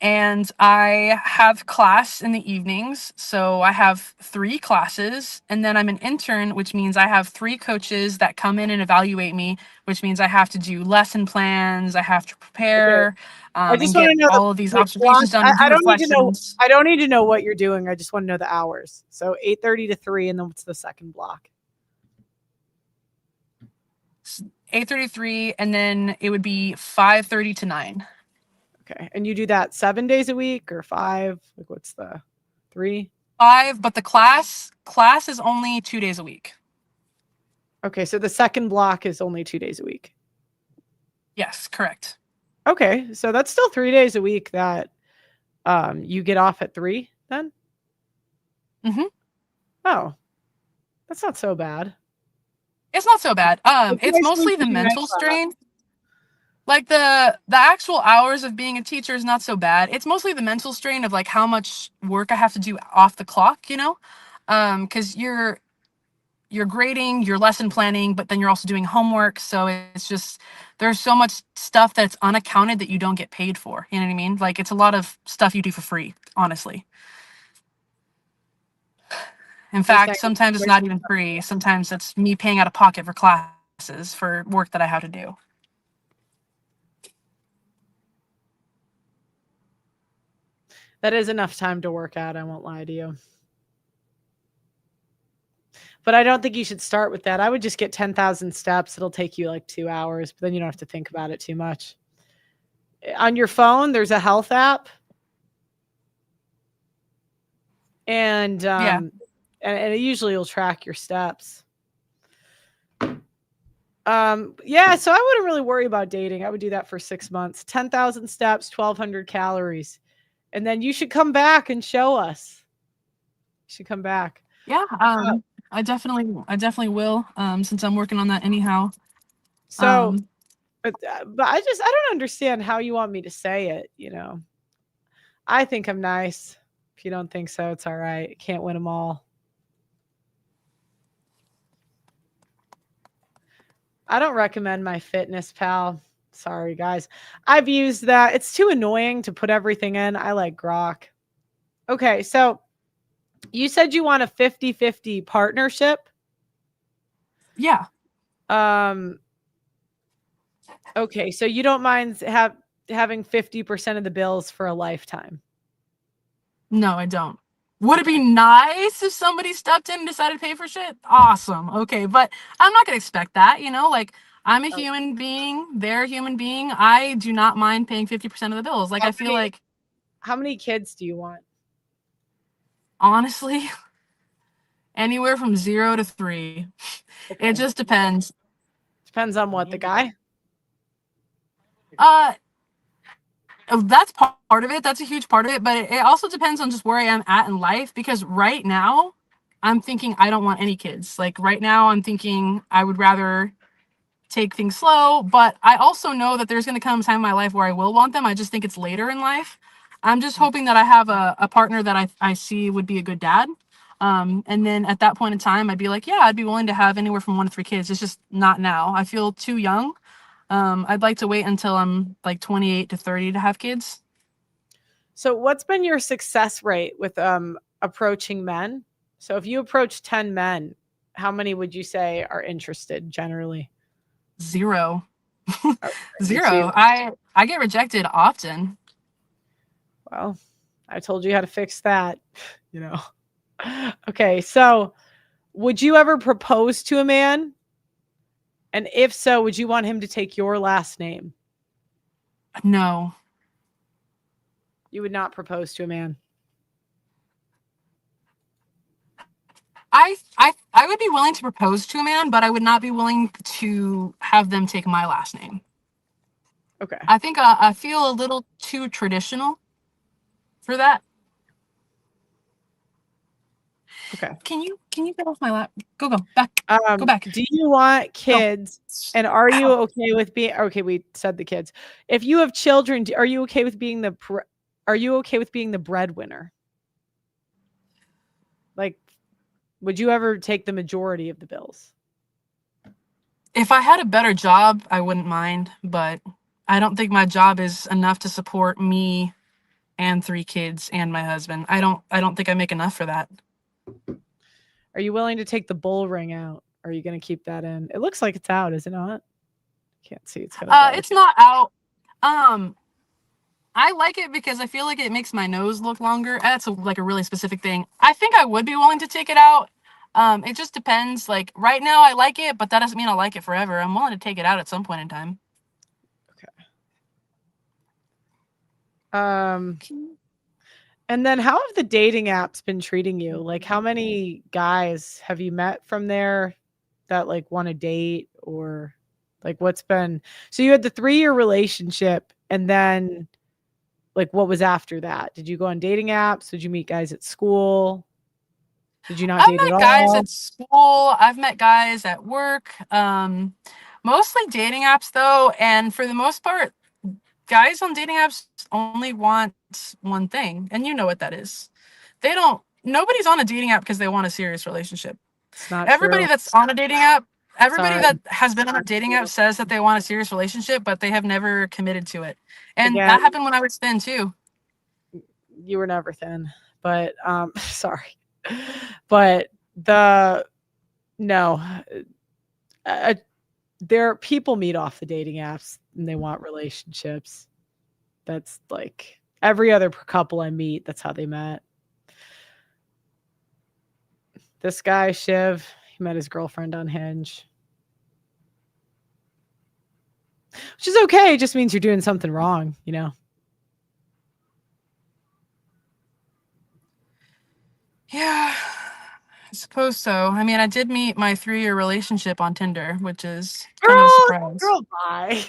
And I have class in the evenings. So I have 3 classes, and then I'm an intern, which means I have 3 coaches that come in and evaluate me, which means I have to do lesson plans, I have to Okay. prepare, I just and want get to know all of these the block. observations done and do I don't need to know. reflections. I don't need to know what you're doing. I just want to know the hours. So 8:30 to 3, and then what's the second block? 8:33, and then it would be 5:30 to 9. Okay, and you do that 7 days a week or 5? Like, what's the 3? 5, but the class is only 2 days a week. Okay, so the second block is only 2 days a week. Yes, correct. Okay, so that's still 3 days a week that you get off at 3 then? Mhm. Oh, that's not so bad. It's not so bad. It's It's nice mostly the weekend night mental class. strain. Like the actual hours of being a teacher is not so bad. It's mostly the mental strain of like how much work I have to do off the clock, because you're grading, you're lesson planning, but then you're also doing homework. So it's just there's so much stuff that's unaccounted that you don't get paid for. You know what I mean? Like it's a lot of stuff you do for free, honestly. In You're fact, saying sometimes it's not even free. Sometimes it's me paying out of pocket for classes for work that I have to do. that is enough time to work out, I won't lie to you. But I don't think you should start with that. I would just get 10,000 steps. It'll take you like 2 hours, but then you don't have to think about it too much. On your phone, there's a health app. And Yeah. and it usually will track your steps. Yeah, so I wouldn't really worry about dating. I would do that for 6 months. 10,000 steps, 1,200 calories. And then you should come back and show us. You should come back. Yeah, I definitely will. Since I'm working on that anyhow. So, but I don't understand how you want me to say it. I think I'm nice. If you don't think so, it's all right. Can't win them all. I don't recommend my Fitness Pal. Sorry, guys. I've used that. It's too annoying to put everything in. I like Grok. Okay, so You said you want a 50-50 partnership. Yeah. Okay, so you don't mind having 50% of the bills for a lifetime. No, I don't. Would it be nice if somebody stepped in and decided to pay for shit? Awesome. Okay, but I'm not gonna expect that, you know? Like, I'm a human being, they're a human being. I do not mind paying 50% of the bills. Like, I feel like, How many kids do you want? honestly, anywhere from 0 to 3. Okay. It just depends. Depends on what, the guy? That's part of it. That's a huge part of it. But it also depends on just where I am at in life. Because right now, I'm thinking I don't want any kids. Like, right now, I'm thinking I would rather take things slow. But I also know that there's going to come a time in my life where I will want them. I just think it's later in life. I'm just hoping that I have a partner that I see would be a good dad. And then at that point in time, I'd be like, yeah, I'd be willing to have anywhere from 1 to 3 kids. It's just not now. I feel too young. I'd like to wait until I'm like 28 to 30 to have kids. So what's been your success rate with approaching men? So if you approach 10 men, how many would you say are interested generally? 0. Okay, 0. I get rejected often. Well, I told you how to fix that, you know. Okay, so would you ever propose to a man? And if so, would you want him to take your last name? No. You would not propose to a man. I would be willing to propose to a man, but I would not be willing to have them take my last name. Okay. I think I feel a little too traditional for that. Okay. Can you get off my lap? Go back. Go back. Do you want kids? No. And are you okay with being okay? We said the kids. If you have children, are you okay with being the breadwinner? Like, would you ever take the majority of the bills? If I had a better job, I wouldn't mind, but I don't think my job is enough to support me and 3 kids and my husband. I don't think I make enough for that. Are you willing to take the bull ring out? Or are you going to keep that in? It looks like it's out, is it not? Can't see. It's got It's not out. I like it because I feel like it makes my nose look longer. That's like a really specific thing. I think I would be willing to take it out. It just depends. Like, right now I like it, but that doesn't mean I'll like it forever. I'm willing to take it out at some point in time. Okay. And then how have the dating apps been treating you? Like, how many guys have you met from there that like want to date, or like what's been, so you had the 3-year relationship, and then like what was after that? Did you go on dating apps? Did you meet guys at school? Did you not I've date at met all? guys at school. I've met guys at work. Mostly dating apps though, and for the most part, guys on dating apps only want one thing, and you know what that is. Nobody's on a dating app because they want a serious relationship. It's not Everybody true. that's on a dating app, everybody Sorry. that has been on a dating app says that they want a serious relationship, but they have never committed to it. And Again, that happened when I was thin too. you were never thin, but sorry. But there people meet off the dating apps and they want relationships. That's like every other couple I meet, that's how they met. This guy, Shiv, he met his girlfriend on Hinge. Which is okay. It just means you're doing something wrong, you know? Yeah, I suppose so. I mean, I did meet my 3-year relationship on Tinder, which is kind of a surprise. Girl, bye.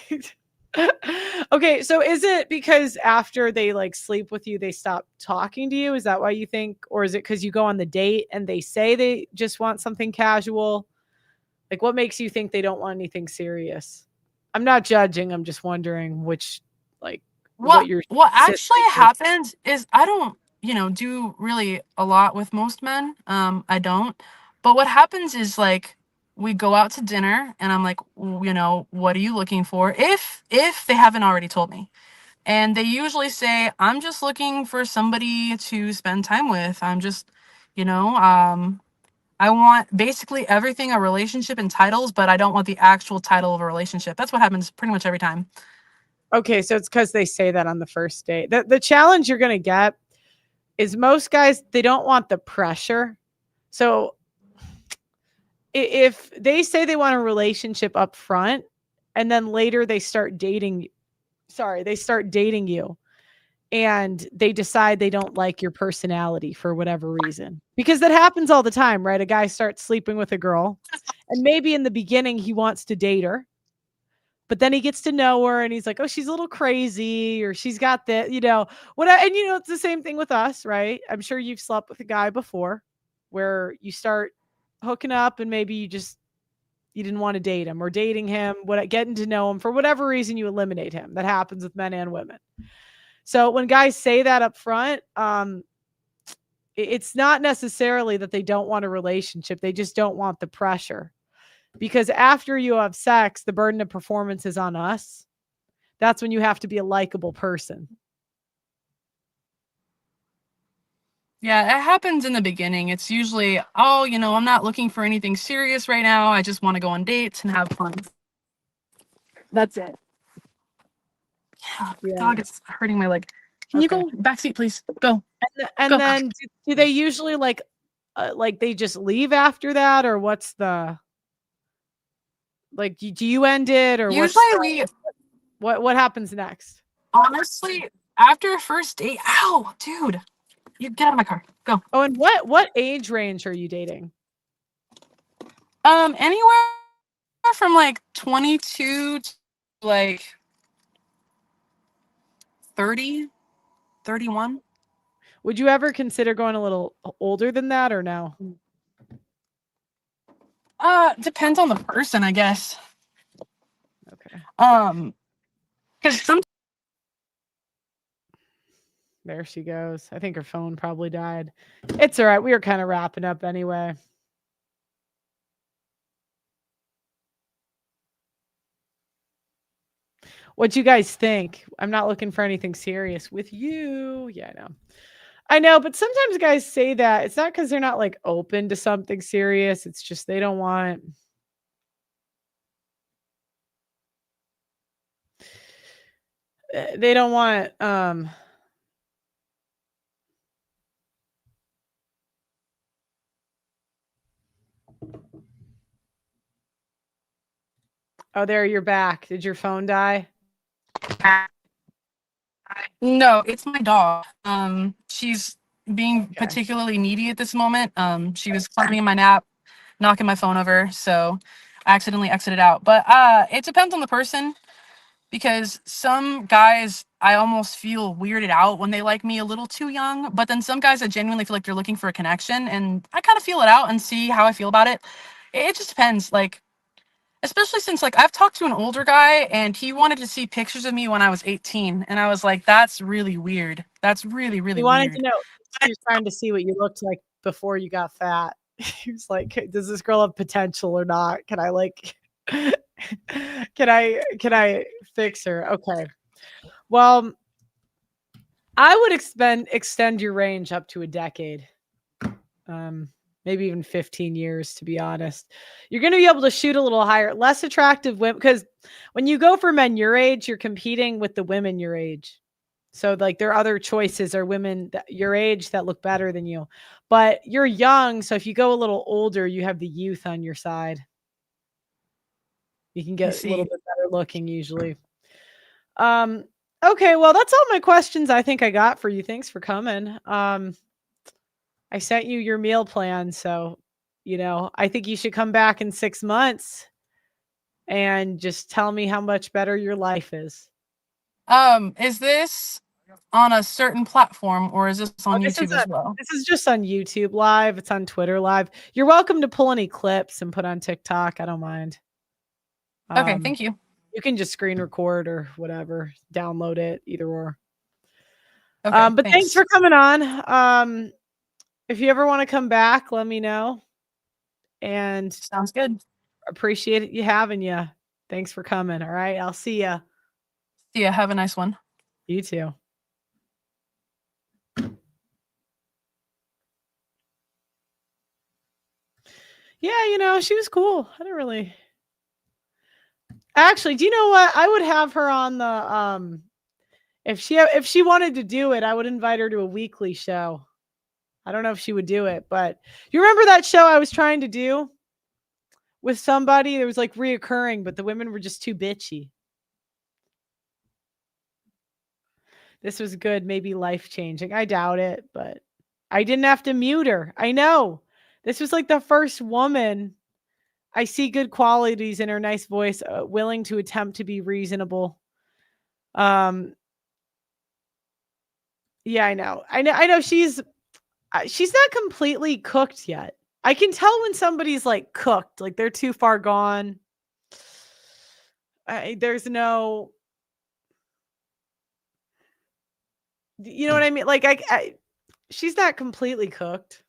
Okay, so is it because after they like sleep with you, they stop talking to you? Is that why you think? Or is it because you go on the date and they say they just want something casual? Like, what makes you think they don't want anything serious? I'm not judging. I'm just wondering which, like, What actually is. happens is I don't, do really a lot with most men. I don't. But what happens is, like, we go out to dinner and I'm like, what are you looking for? If they haven't already told me. And they usually say, I'm just looking for somebody to spend time with. I'm just, You know, I want basically everything a relationship entitles, but I don't want the actual title of a relationship. That's what happens pretty much every time. Okay, so it's because they say that on the first date. The challenge you're gonna get is most guys, they don't want the pressure. So if they say they want a relationship up front and then later they start dating you and they decide they don't like your personality for whatever reason, because that happens all the time, right? A guy starts sleeping with a girl and maybe in the beginning he wants to date her, but then he gets to know her and he's like, oh, she's a little crazy, or she's got that, what. And it's the same thing with us, right? I'm sure you've slept with a guy before where you start hooking up and maybe you didn't want to date him, or dating him, getting to know him, for whatever reason you eliminate him. That happens with men and women. So when guys say that up front, it's not necessarily that they don't want a relationship. They just don't want the pressure, because after you have sex, the burden of performance is on us. That's when you have to be a likable person. Yeah, it happens in the beginning. It's usually, oh, I'm not looking for anything serious right now. I just want to go on dates and have fun. That's it. Yeah. Dog, it's hurting my leg. Can you go backseat, please? Go. And Go. then do they usually like they just leave after that, or what's the do you end it, or Usually what happens next? honestly, after a first date, ow, dude, you get out of my car. Go. Oh, and what age range are you dating? Anywhere from like 22 to like 30, 31. Would you ever consider going a little older than that, or no? Depends on the person, I guess. Okay. Because sometimes. There she goes. I think her phone probably died. It's all right. We were kind of wrapping up anyway. What you guys think? I'm not looking for anything serious with you. Yeah, I know. I know, but sometimes guys say that. It's not because they're not like open to something serious. It's just they don't want. They don't want. Oh, there, you're back. Did your phone die? No, it's my dog. She's being particularly needy at this moment. She was climbing in my nap, knocking my phone over, so I accidentally exited out. But it depends on the person, because some guys I almost feel weirded out when they like me a little too young, but then some guys I genuinely feel like they're looking for a connection, and I kind of feel it out and see how I feel about it. It just depends. Like, especially since like I've talked to an older guy and he wanted to see pictures of me when I was 18, and I was like, that's really weird. That's really, really He wanted weird. to know. He was trying to see what you looked like before you got fat. He was like, does this girl have potential or not? Can I can I fix her? Okay. Well, I would extend your range up to a decade. Maybe even 15 years, to be honest. You're going to be able to shoot a little higher, less attractive women, because when you go for men your age, you're competing with the women your age. So like there are other choices, or women your age that look better than you, but you're young. So if you go a little older, you have the youth on your side. You can get a little bit better looking usually. Okay. Well, that's all my questions I think I got for you. Thanks for coming. I sent you your meal plan. So, I think you should come back in 6 months and just tell me how much better your life is. Is this on a certain platform, or is this on This YouTube as well? This is just on YouTube Live. It's on Twitter Live. You're welcome to pull any clips and put on TikTok. I don't mind. Okay, thank you. You can just screen record or whatever, download it, either or. Okay, but thanks for coming on. If you ever want to come back, let me know. And sounds good. Appreciate you having you. Thanks for coming. All right. I'll see ya. See ya. Have a nice one. You too. Yeah, she was cool. I didn't really. Actually, do you know what? I would have her on the if she wanted to do it, I would invite her to a weekly show. I don't know if she would do it, but you remember that show I was trying to do with somebody? It was like reoccurring, but the women were just too bitchy. This was good, maybe life-changing. I doubt it, but I didn't have to mute her. I know. This was like the first woman I see good qualities in her nice voice, willing to attempt to be reasonable. Yeah, I know. I know she's not completely cooked yet. I can tell when somebody's like cooked, like they're too far gone. There's no, you know what I mean? Like she's not completely cooked.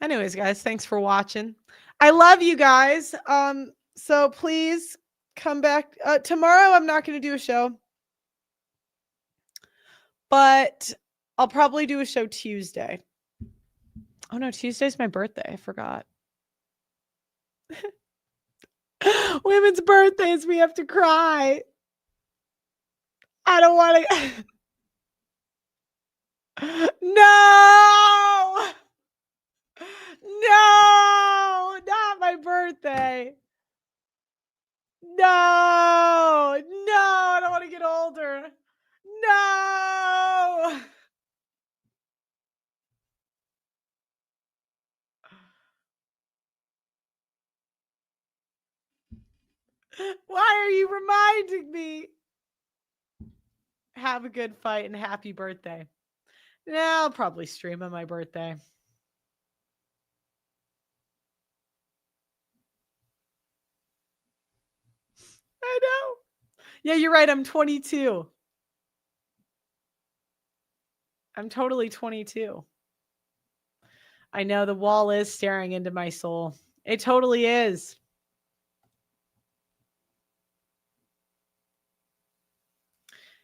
Anyways, guys, thanks for watching. I love you guys. So please come back tomorrow. I'm not going to do a show, but I'll probably do a show Tuesday. Oh no, Tuesday's my birthday. I forgot. Women's birthdays, we have to cry. I don't want to. No! No! Not my birthday. No! No! I don't want to get older. No! Why are you reminding me? Have a good fight and happy birthday. Yeah, I'll probably stream on my birthday. I know. Yeah, you're right. I'm 22. I'm totally 22. I know the wall is staring into my soul. It totally is.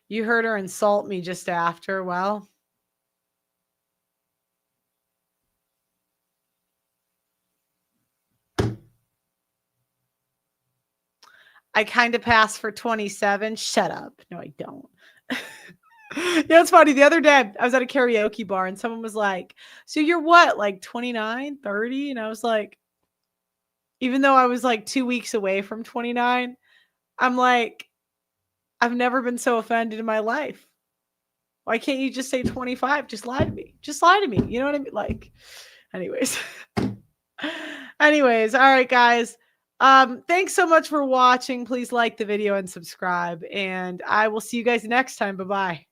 You heard her insult me just after. Well, I kind of passed for 27. Shut up. No, I don't. It's funny. The other day, I was at a karaoke bar and someone was like, so you're what, like 29, 30? And I was like, even though I was like 2 weeks away from 29, I'm like, I've never been so offended in my life. Why can't you just say 25? Just lie to me. Just lie to me. You know what I mean? Like, anyways. Anyways, all right, guys. Thanks so much for watching. Please like the video and subscribe. And I will see you guys next time. Bye-bye.